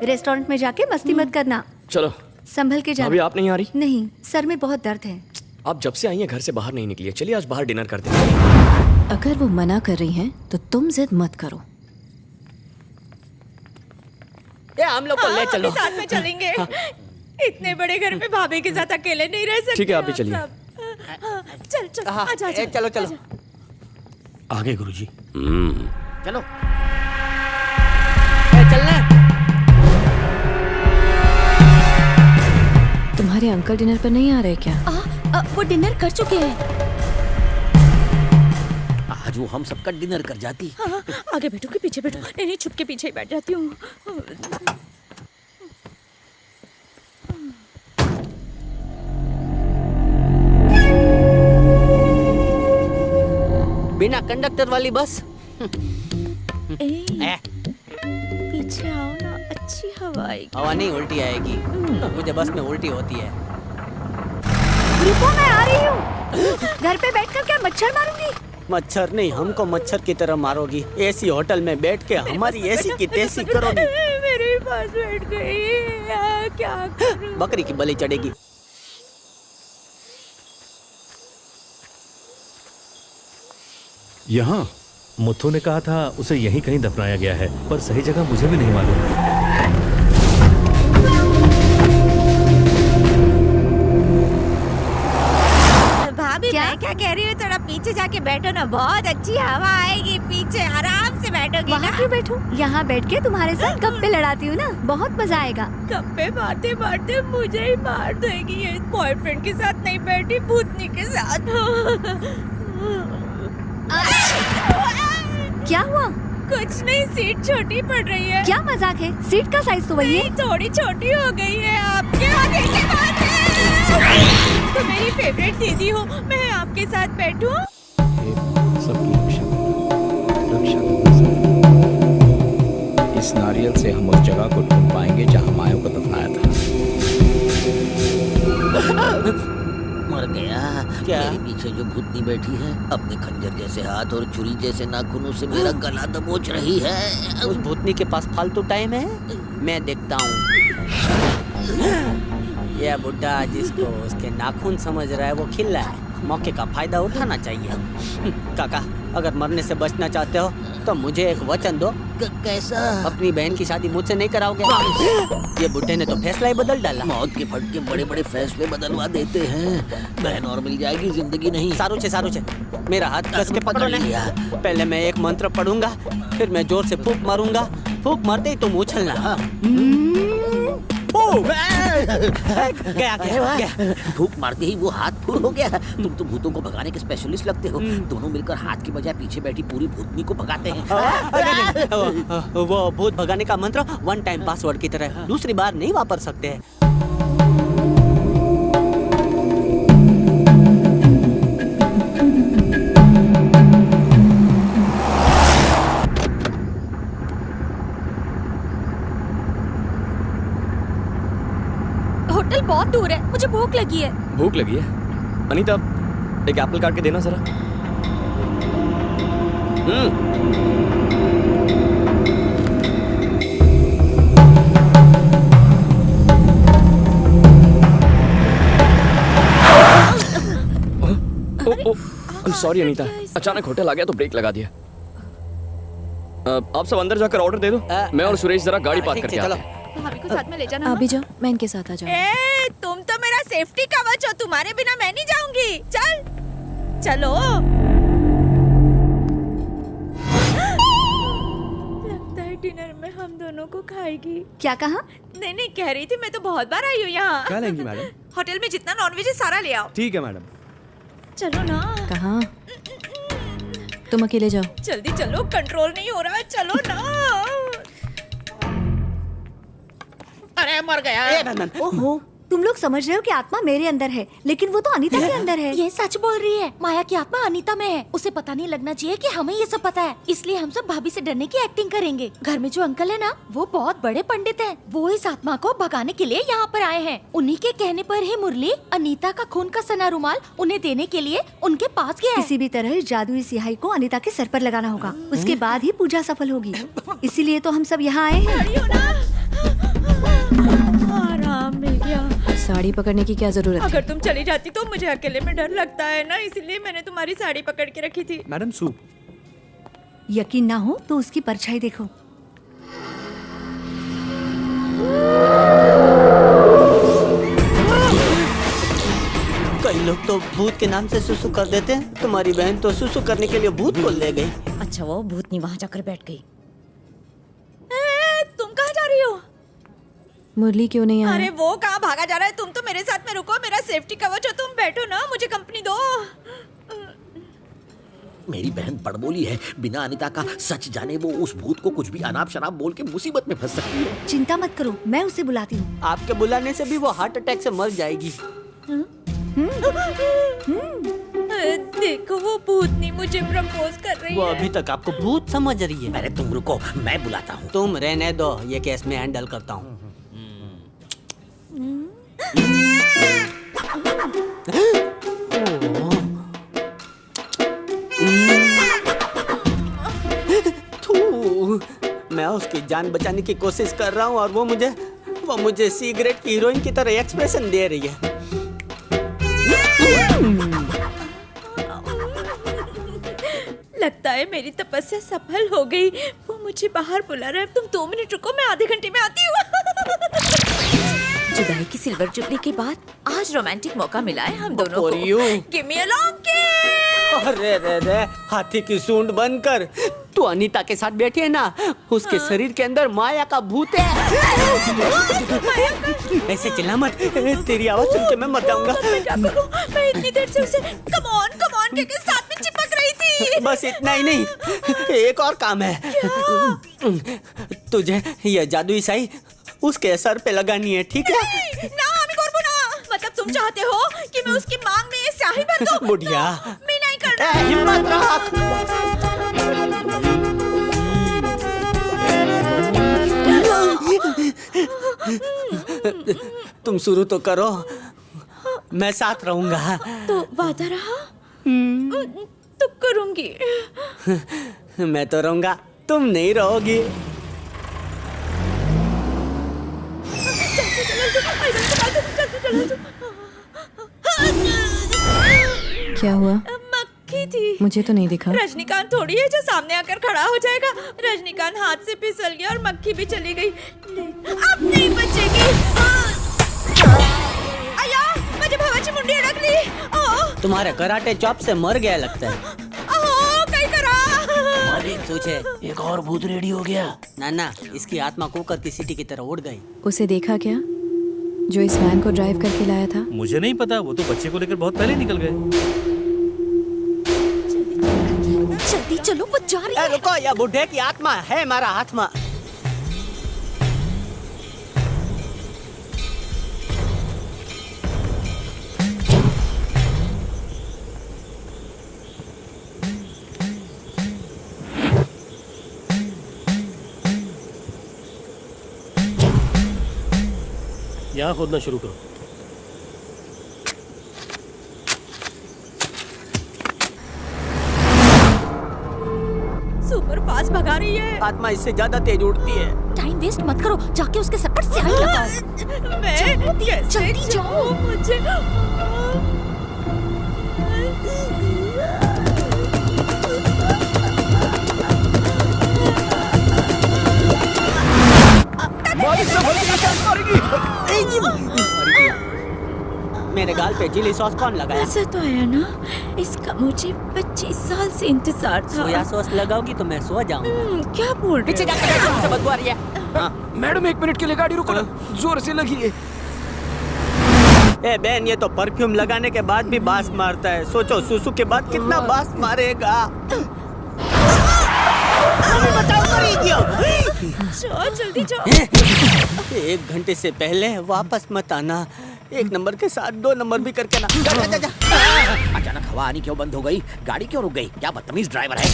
रेस्टोरेंट में जाके मस्ती मत करना। चलो संभल के जाना। अभी आप नहीं आ रही? नहीं, सर में बहुत दर्द है। आप जब से आई हैं घर से बाहर नहीं निकली है। चलिए आज बाहर डिनर करते हैं। अगर वो मना कर रही हैं तो तुम जिद मत करो। ये हम लोग को ले चलो। साथ में चलेंगे। इतने बड़े घर में भाभी के साथ अकेले नहीं रह सकते। ठीक है, आप भी चलिए। चल चल आजा आजा। चलो चलो आगे गुरुजी। चलो चलना। तुम्हारे अंकल डिनर पर नहीं आ रहे क्या? वो डिनर कर चुके हैं। आज वो हम सबका डिनर कर जाती। हाँ, आगे बैठो कि पीछे बैठो? नहीं छुप के पीछे ही बैठ जाती हूँ। बिना कंडक्टर वाली बस। पीछे आओ ना, अच्छी हवा आएगी। हवा नहीं उल्टी आएगी। मुझे बस में उल्टी होती है। रुको, मैं आ रही हूँ। घर पे बैठकर क्या मच्छर मारूंगी? मच्छर नहीं, हमको मच्छर की तरह मारोगी। एसी होटल में बैठ के हमारी एसी की तेजी करोगी। मेरे पास बैठ गई, क्या करूं? बकरी की बलि चढ़ेगी। यहाँ मुथु ने कहा था उसे यहीं कहीं दफनाया गया है, पर सही जगह मुझे भी नहीं मालूम। भाभी मैं क्या कह रही हूँ, थोड़ा पीछे जाके बैठो ना, बहुत अच्छी हवा आएगी। पीछे आराम से बैठोगी। वहाँ क्यों बैठूं? यहाँ बैठ के तुम्हारे साथ गप्पे लड़ाती हूँ ना, बहुत मजा आएगा। गप्पे मारते मारते मुझे ही मार देगी। ये बॉयफ्रेंड के साथ नहीं बैठी, भूतनी के साथ। क्या हुआ? कुछ नहीं, सीट छोटी पड़ रही है। क्या मजाक है? सीट का साइज तो वही है। थोड़ी छोटी हो गई है। आपके आगे की बात है। तो मेरी फेवरेट दीदी हो, मैं आपके साथ बैठूं? सबकी रक्षा करना। इस नारियल से हम उस जगह को ढूंढ पाएंगे जहाँ माया को दफनाया था। मर गया। क्या? मेरे पीछे जो भूतनी बैठी है अपने खंजर जैसे हाथ और छुरी जैसे नाखूनों से मेरा गला दबोच रही है। उस भूतनी के पास फालतू टाइम है, मैं देखता हूँ। यह बुड्ढा जिसको उसके नाखून समझ रहा है वो खिल रहा है। मौके का फायदा उठाना चाहिए। काका, अगर मरने से बचना चाहते हो तो मुझे एक वचन दो। कैसा? अपनी बहन की शादी मुझसे नहीं कराओगे? ये बुड्ढे ने तो फैसला ही बदल डाला। मौत के फटके बड़े बड़े फैसले बदलवा देते हैं। बहन और मिल जाएगी, जिंदगी नहीं। सारू छे मेरा हाथ कस के पकड़ो लिया। पहले मैं एक मंत्र पढ़ूंगा, फिर मैं जोर से फूंक मारूंगा। फूंक मारते ही तुम उछलना। गया। फूंक मारते ही वो हाथ फूल हो गया। तुम तो भूतों को भगाने के स्पेशलिस्ट लगते हो। दोनों मिलकर हाथ की बजाय पीछे बैठी पूरी भूतनी को भगाते हैं। वो भूत भगाने का मंत्र वन टाइम पासवर्ड की तरह, दूसरी बार नहीं वापर सकते हैं। होटल बहुत दूर है, मुझे भूख लगी है। भूख लगी है? अनीता, एक एप्पल काट के देना जरा। सॉरी अनीता, अचानक होटल आ गया तो ब्रेक लगा दिया। आप सब अंदर जाकर ऑर्डर दे दो। मैं और सुरेश जरा गाड़ी पार्क करके आते हैं। भाभी को साथ में ले जाना। अभी जाओ, मैं इनके साथ आ जाऊँ। तुम तो मेरा सेफ्टी कवच हो, तुम्हारे बिना मैं नहीं जाऊंगी। चल चलो। लगता है डिनर में हम दोनों को खाएगी। क्या कहा? नहीं कह रही थी, मैं तो बहुत बार आई हूँ यहाँ। क्या लेंगी मैडम? होटल में जितना नॉनवेज है सारा ले आओ। ठीक है मैडम। चलो ना। कहाँ? तुम अकेले जाओ। जल्दी चलो, कंट्रोल नहीं हो रहा। चलो ना। अरे मर गया। ओहो, तुम लोग समझ रहे हो कि आत्मा मेरे अंदर है, लेकिन वो तो अनीता के अंदर है। ये सच बोल रही है। माया की आत्मा अनीता में है। उसे पता नहीं लगना चाहिए कि हमें ये सब पता है, इसलिए हम सब भाभी से डरने की एक्टिंग करेंगे। घर में जो अंकल है ना, वो बहुत बड़े पंडित हैं। वो इस आत्मा को भगाने के लिए यहाँ पर आए हैं। उन्हीं के कहने पर ही मुरली अनीता का खून का सना रुमाल उन्हें देने के लिए उनके पास गया है। किसी भी तरह इस जादुई स्याही को अनीता के सर पर लगाना होगा, उसके बाद ही पूजा सफल होगी। इसीलिए तो हम सब यहाँ आए हैं। साड़ी पकड़ने की क्या जरूरत है? अगर तुम चली जाती तो मुझे अकेले में डर लगता है ना, इसलिए मैंने तुम्हारी साड़ी पकड़ के रखी थी। Madam soup. यकीन ना हो तो उसकी परछाई देखो। कई लोग तो भूत के नाम से सुसु कर देते हैं। तुम्हारी बहन तो सुसु करने के लिए भूत को ले गई। अच्छा वो भूतनी वहाँ जाकर बैठ गई। तुम कहाँ जा रही हो? मुरली क्यों नहीं आया? अरे वो कहाँ भागा जा रहा है? तुम तो मेरे साथ में रुको, मेरा सेफ्टी कवच हो, तुम बैठो ना, मुझे कंपनी दो। मेरी बहन बड़बोली है, बिना अनिता का सच जाने वो उस भूत को कुछ भी अनाप शनाप बोल के मुसीबत में फंस सकती है। चिंता मत करो, मैं उसे बुलाती हूँ। आपके बुलाने से भी वो हार्ट अटैक से मर जाएगी। देखो वो भूतनी मुझे प्रपोज कर रही वो है। अभी तक आपको भूत समझ रही है। पहले तुम रुको, मैं बुलाता हूँ। तुम रहने दो, ये केस में हैंडल करता हूँ। मैं उसकी जान बचाने की कोशिश कर रहा हूँ और वो मुझे सिगरेट की हीरोइन की तरह एक्सप्रेशन दे रही है। लगता है मेरी तपस्या सफल हो गई। वो मुझे बाहर बुला रहा है। तुम 2 मिनट रुको, मैं आधे घंटे में आती हूँ। जुदाई की सिल्वर जुबली के बाद आज रोमांटिक मौका मिला है हम दोनों को। गिव मी अ लॉन्ग किस। अरे रे रे, हाथी की सूंड बनकर तू अनीता के साथ बैठी है ना, उसके शरीर के अंदर माया का भूत है। ऐसे चिल्ला मत, तेरी आवाज सुन के मैं मर जाऊंगा। मैं क्या करूं? मैं इतनी देर से उसे कम ऑन के साथ में चिपक रही थी। बस इतना ही नहीं, एक और काम है। तुझे यह जादुई स्याही उसके सर पे लगानी है, ठीक है? ना अमी करबो ना। मतलब तुम चाहते हो कि मैं उसकी मांग में ये स्याही भर दूं? बुढ़िया, मैं नहीं करना। हिम्मत रख। तुम शुरू तो करो, मैं साथ रहूंगा। तो वादा रहा? तो करूंगी। मैं तो रहूंगा, तुम नहीं रहोगी। क्या हुआ? मक्खी थी। मुझे तो नहीं दिखा। रजनीकांत थोड़ी है जो सामने आकर खड़ा हो जाएगा। रजनीकांत हाथ से फिसल गया और मक्खी भी चली गई। अब नहीं बचेगी। आया, मुझे भवाची मुंडी अड़क ली। तुम्हारे कराटे चॉप से मर गया लगता है। कहीं करा। तुझे एक और भूत रेडी हो गया। ना, इसकी आत्मा कुकर की सीटी की तरह उड़ गई। उसे देखा क्या, जो इस वैन को ड्राइव करके लाया था? मुझे नहीं पता, वो तो बच्चे को लेकर बहुत पहले निकल गए। जल्दी चलो, वो जा रही है। रुको, यह बुढ़े की आत्मा है हमारा आत्मा। यहाँ खोदना शुरू करो। सुपर फास्ट भगा रही है। आत्मा इससे ज्यादा तेज उड़ती है। टाइम वेस्ट मत करो, जाके उसके सर पर स्याही लगाओ। मैं जल्दी जाओ। मुझे मेरे गाल पे चिली सॉस कौन लगाया? ऐसा तो है ना, इसका मुझे 25 साल से इंतजार था। सोया सॉस लगाओगी तो मैं सो जाऊंगा। क्या बोल रहे? पीछे जाकर से बदबू आ रही है। मैडम 1 मिनट के लिए गाड़ी रोको ना, जोर से लगी है। ए बहन, ये तो परफ्यूम लगाने के बाद भी बास मारता है। सोचो सुसु के बाद कितना बास मारेगा। जाओ, जल्दी जाओ। 1 घंटे से पहले वापस मत आना। 1 नंबर के साथ 2 नंबर भी करके ना। जा। अचानक हवा आनी क्यों बंद हो गई? गाड़ी क्यों रुक गई? क्या बदतमीज ड्राइवर है?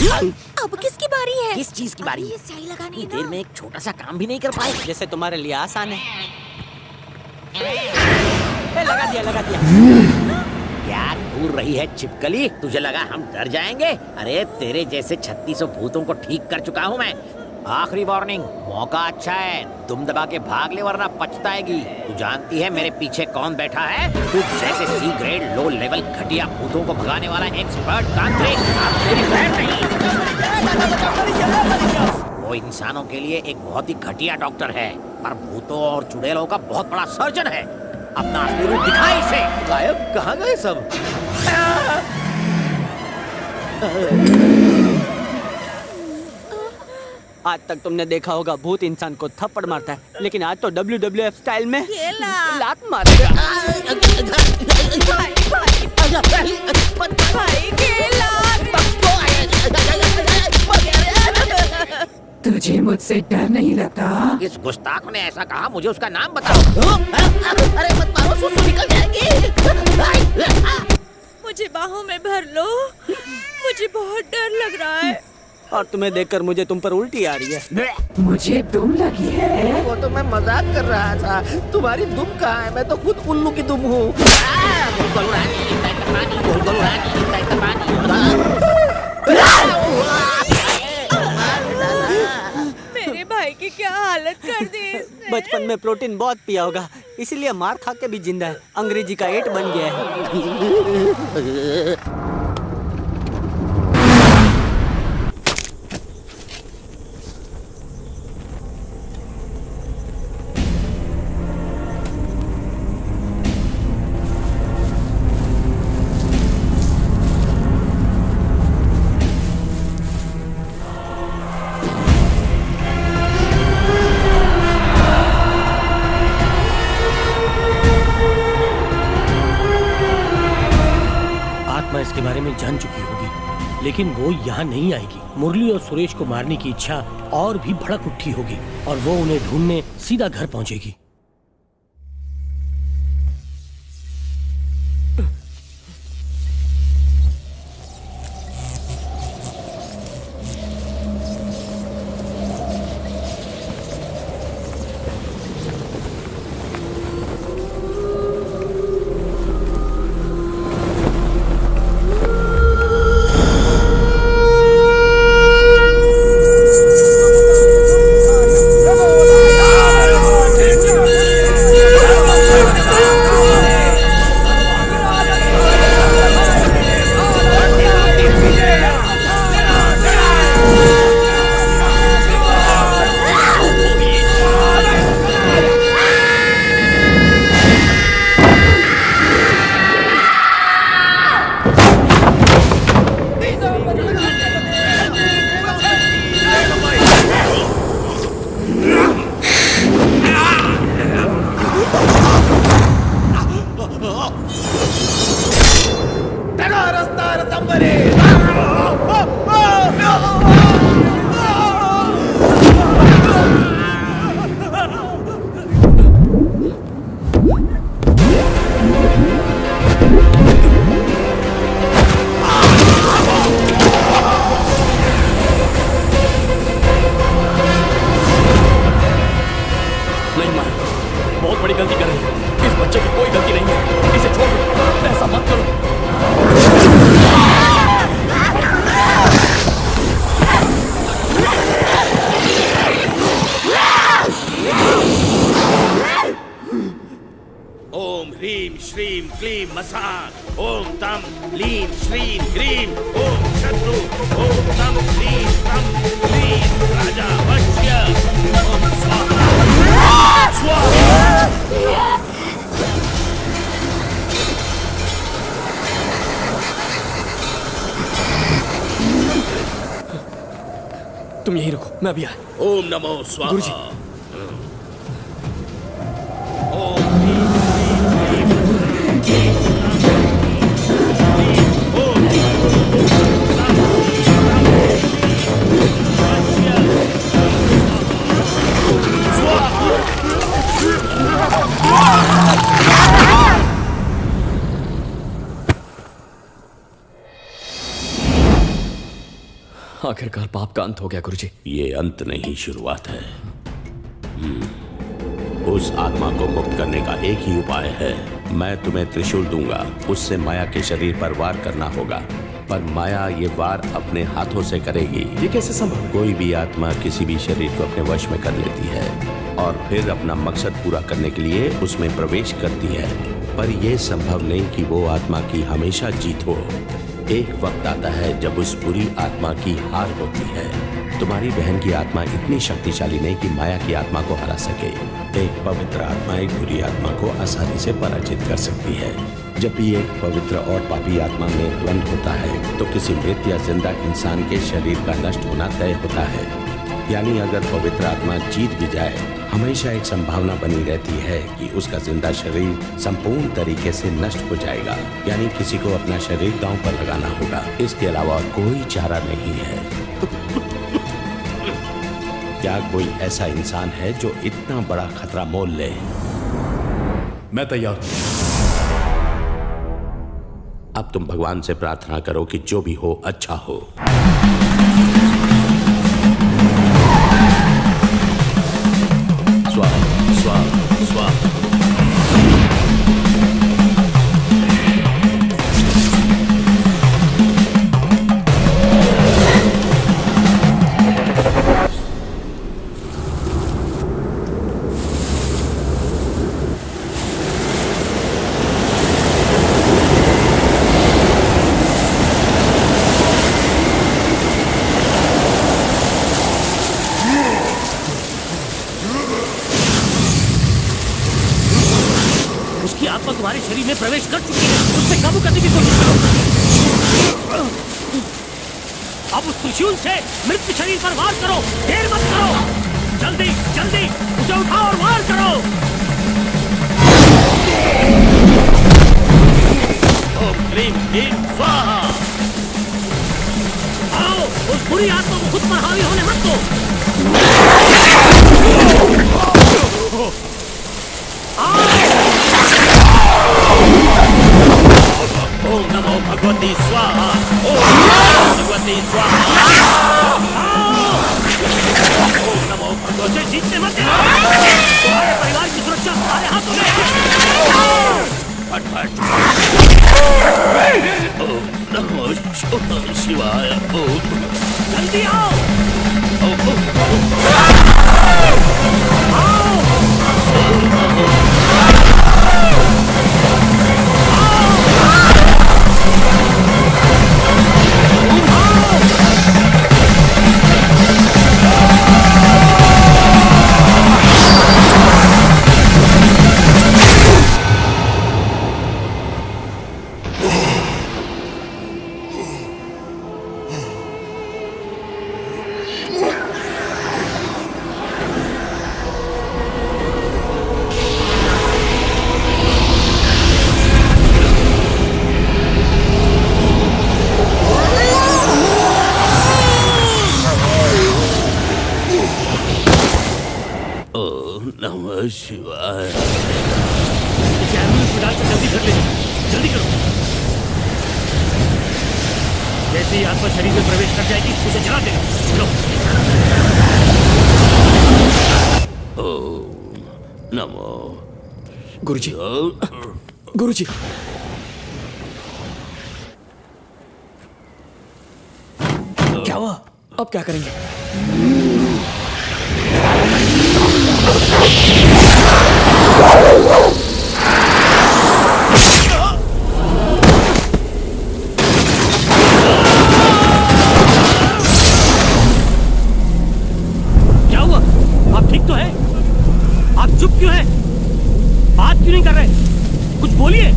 अब किसकी बारी है? किस चीज की बारी? ये स्याही लगानी है ना। देर में एक छोटा सा काम भी नहीं कर पाए। जैसे तुम्हारे लिए आसान है। लगा दिया। क्या घूर रही है छिपकली? तुझे लगा हम डर जाएंगे? अरे तेरे जैसे 3600 भूतों को ठीक कर चुका हूँ मैं। आखिरी वार्निंग, मौका अच्छा है, दुम दबा के भाग ले वरना पछताएगी। तू जानती है मेरे पीछे कौन बैठा है? तू जैसे सी ग्रेड लो लेवल घटिया भूतों को भगाने वाला एक्सपर्ट तांत्रिक। वो इंसानों के लिए एक बहुत ही घटिया डॉक्टर है, पर भूतों और चुड़ैलों का बहुत बड़ा सर्जन है। अपना असली रूप दिखा इसे। गायब कहाँ गए सब? आज तक तुमने देखा होगा भूत इंसान को थप्पड़ मारता है, लेकिन आज तो WWF स्टाइल में लात मारेगा। तुझे मुझसे डर नहीं लगता? इस गुस्ताख ने ऐसा कहा, मुझे उसका नाम बताओ। अरे मत मारो, सुसु निकल जाएगी। मुझे बाहों में भर लो, मुझे बहुत डर लग रहा है। और तुम्हें देखकर मुझे तुम पर उल्टी आ रही है। मुझे दुम लगी है। वो तो मैं मजाक कर रहा था। तुम्हारी दुम कहाँ है? मैं तो खुद उल्लू की दुम हूँ। मेरे भाई की क्या हालत कर दी इसने। बचपन में प्रोटीन बहुत पिया होगा, इसीलिए मार खा के भी जिंदा है। अंग्रेजी का 8 बन गया है। इसके बारे में जान चुकी होगी, लेकिन वो यहाँ नहीं आएगी। मुरली और सुरेश को मारने की इच्छा और भी भड़क उठी होगी और वो उन्हें ढूंढने सीधा घर पहुंचेगी। तुम यहीं रुको, मैं अभी आया। ओम नमो स्वाहा। गुरुजी। आखिरकार पाप का अंत हो गया गुरुजी। ये अंत नहीं, शुरुआत है। उस आत्मा को मुक्त करने का एक ही उपाय है। मैं तुम्हें त्रिशूल दूंगा, उससे माया के शरीर पर वार करना होगा, पर माया ये वार अपने हाथों से करेगी। ये कैसे संभव है? कोई भी आत्मा किसी भी शरीर को अपने वश में कर लेती है। और फिर अपना मकसद पूरा करने के लिए उसमें प्रवेश करती है। पर यह संभव नहीं कि वो आत्मा की हमेशा जीत हो। एक वक्त आता है जब उस बुरी आत्मा की हार होती है। तुम्हारी बहन की आत्मा इतनी शक्तिशाली नहीं कि माया की आत्मा को हरा सके। एक पवित्र आत्मा एक बुरी आत्मा को आसानी से पराजित कर सकती है। जब भी एक पवित्र और पापी आत्मा में द्वंद्व होता है तो किसी मृत या जिंदा इंसान के शरीर का नष्ट होना तय होता है। यानी अगर पवित्र आत्मा जीत भी जाए, हमेशा एक संभावना बनी रहती है कि उसका जिंदा शरीर संपूर्ण तरीके से नष्ट हो जाएगा। यानी किसी को अपना शरीर दांव पर लगाना होगा। इसके अलावा कोई चारा नहीं है। क्या कोई ऐसा इंसान है जो इतना बड़ा खतरा मोल ले? मैं तैयार हूं। अब तुम भगवान से प्रार्थना करो कि जो भी हो अच्छा हो। स्वाहा स्वाहा स्वाहा। तुम्हारे शरीर में प्रवेश कर चुकी है। उससे काबू करने की कोशिश करो। अब उस त्रिशूल से मृत शरीर पर वार करो। देर मत करो। जल्दी जल्दी उसे उठाओ और वार करो। ओम क्लीम क्लीम स्वाहा। आओ, उस बुरी आत्मा को खुद पर हावी होने मत दो। ओम नमो भगवती स्वाहा। ओम नमो भगवती स्वाहा। ओम नमो भगवती। जीतने मत देना। तुम्हारे परिवार की सुरक्षा हमारे हाथों में है। फट फट। ओम नमो शिवाय। जल्दी आओ। शिवाय। जल्दी कर ले। जल्दी करो। जैसे ही आत्मा शरीर में प्रवेश कर जाएगी उसे जला देना। ओम नमो। गुरुजी, गुरुजी। क्या हुआ? अब क्या करेंगे? क्या हुआ? आप ठीक तो हैं? आप चुप क्यों हैं? बात क्यों नहीं कर रहे? कुछ बोलिए।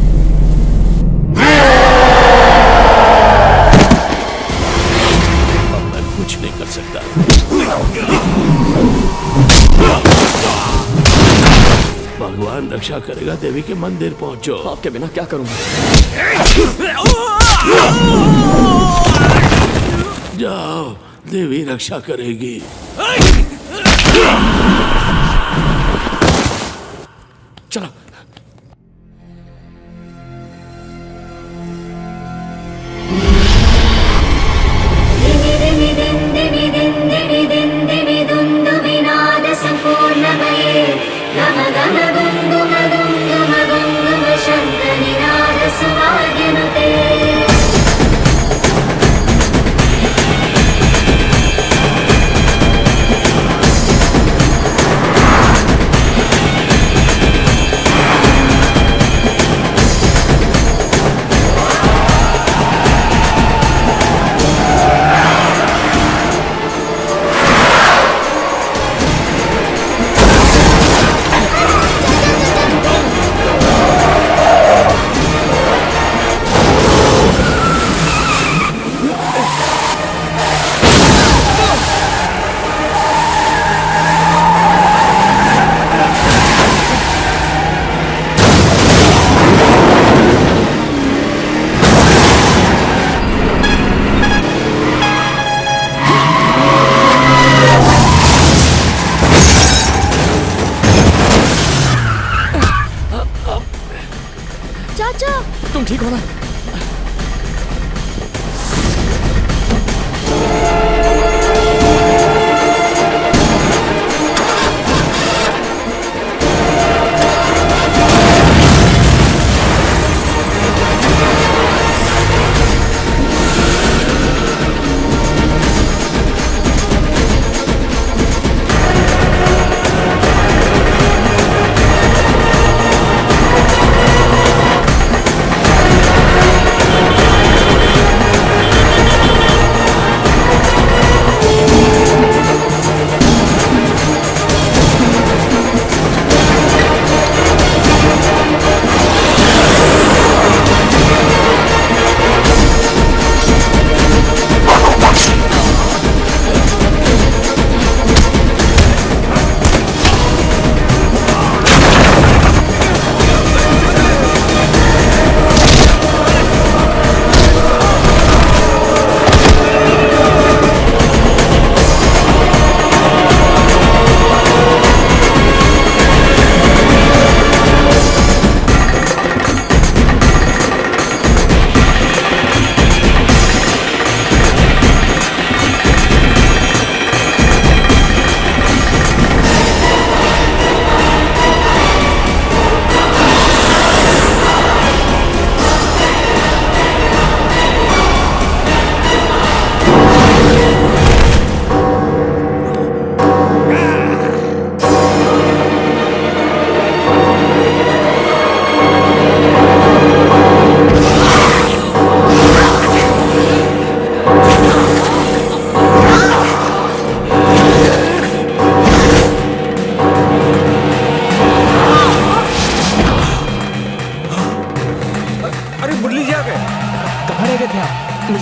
अब मैं कुछ नहीं कर सकता। भगवान रक्षा करेगा। देवी के मंदिर पहुंचो। आपके बिना क्या करूंगा? जाओ, देवी रक्षा करेगी। चलो।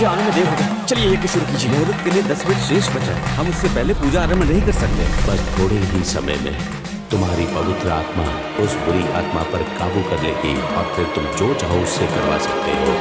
मुझे आने में देर हो गई। चलिए यज्ञ शुरू कीजिए। मुहूर्त के लिए 10 मिनट शेष बचा है। हम उससे पहले पूजा आरंभ नहीं कर सकते। बस थोड़े ही समय में तुम्हारी पवित्र आत्मा उस बुरी आत्मा पर काबू कर लेगी और फिर तुम जो चाहो उससे करवा सकते हो।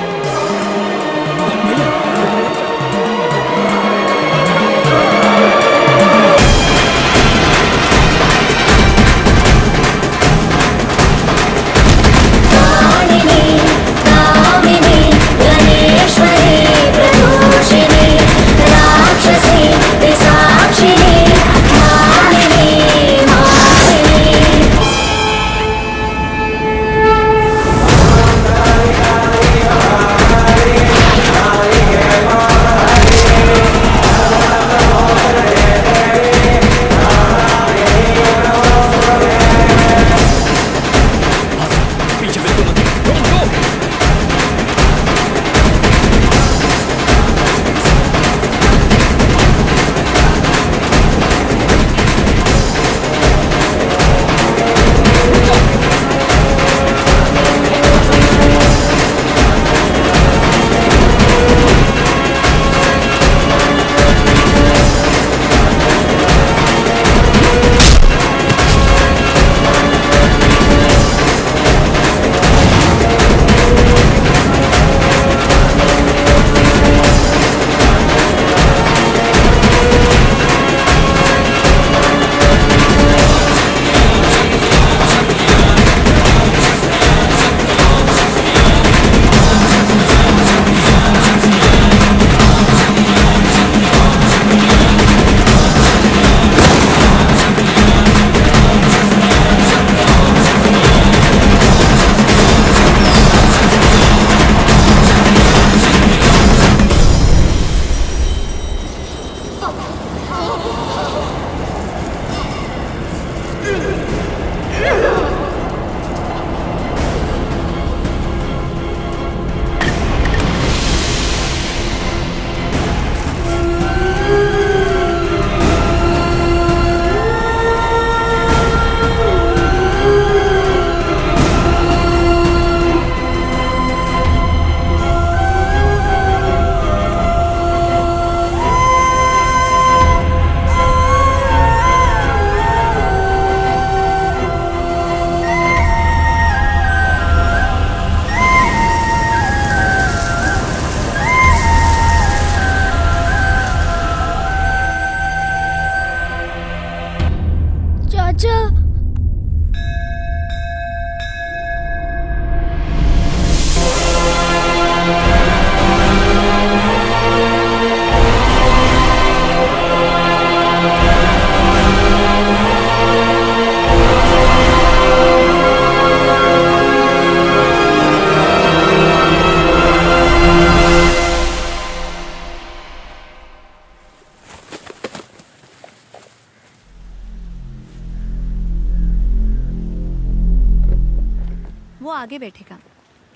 वो आगे बैठेगा।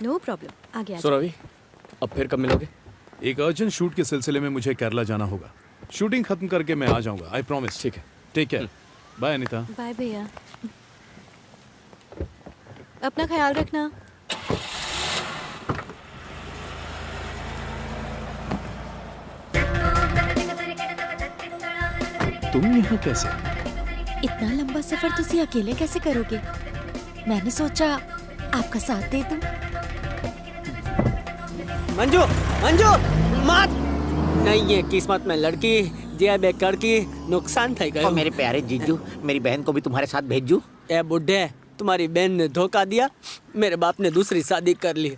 नो प्रॉब्लम, आगे आ सो रवि, अब फिर कब मिलोगे? एक अर्जेंट शूट के सिलसिले में मुझे केरला जाना होगा। शूटिंग खत्म करके मैं आ जाऊंगा, आई प्रॉमिस। ठीक है, take care. Bye Anita. Bye भैया, अपना ख्याल रखना। तुम यहाँ कैसे? इतना लंबा सफर तुसी अकेले कैसे करोगे? मैंने सोचा आपका साथ दे दूं। मंजू, मंजू, मत! नहीं, ये किस्मत में लड़की जेब में करकी नुकसान થઈ गयो। और मेरे प्यारे जीजू, मेरी बहन को भी तुम्हारे साथ भेजू? ए बुड्ढे, तुम्हारी बहन ने धोखा दिया। मेरे बाप ने दूसरी शादी कर ली।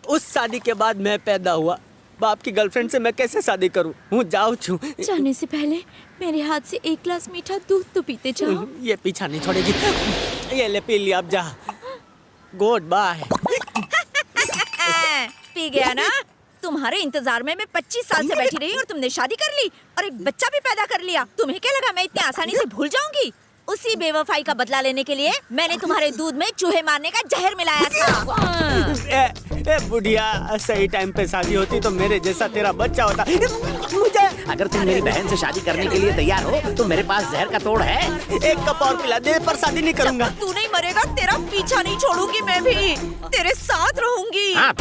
उस शादी के बाद मैं पैदा हुआ। बाप की गर्लफ्रेंड से मैं कैसे शादी करूं? हूँ जाऊँ छू। जाने से पहले मेरे हाथ से एक गिलास मीठा दूध तो पीते जाओ। ये पीछा नहीं छोड़ेगी। ये ले पी लिया, अब जा। Good bye. पी गया ना? तुम्हारे इंतजार में मैं 25 साल से बैठी रही और तुमने शादी कर ली और एक बच्चा भी पैदा कर लिया। तुम्हें क्या लगा मैं इतनी आसानी से भूल जाऊंगी? उसी बेवफाई का बदला लेने के लिए मैंने तुम्हारे दूध में चूहे मारने का जहर मिलाया था। ए बुढ़िया, सही टाइम पे शादी होती तो मेरे जैसा तेरा बच्चा होता। मुझे अगर तुम मेरी बहन से शादी करने के लिए तैयार हो तो मेरे पास जहर का तोड़ है। एक कप और पिला दे, पर शादी नहीं करूंगा। तू नहीं मरेगा, तेरा पीछा नहीं छोड़ूंगी मैं भी, तेरे साथ रहूंगी। हाँ,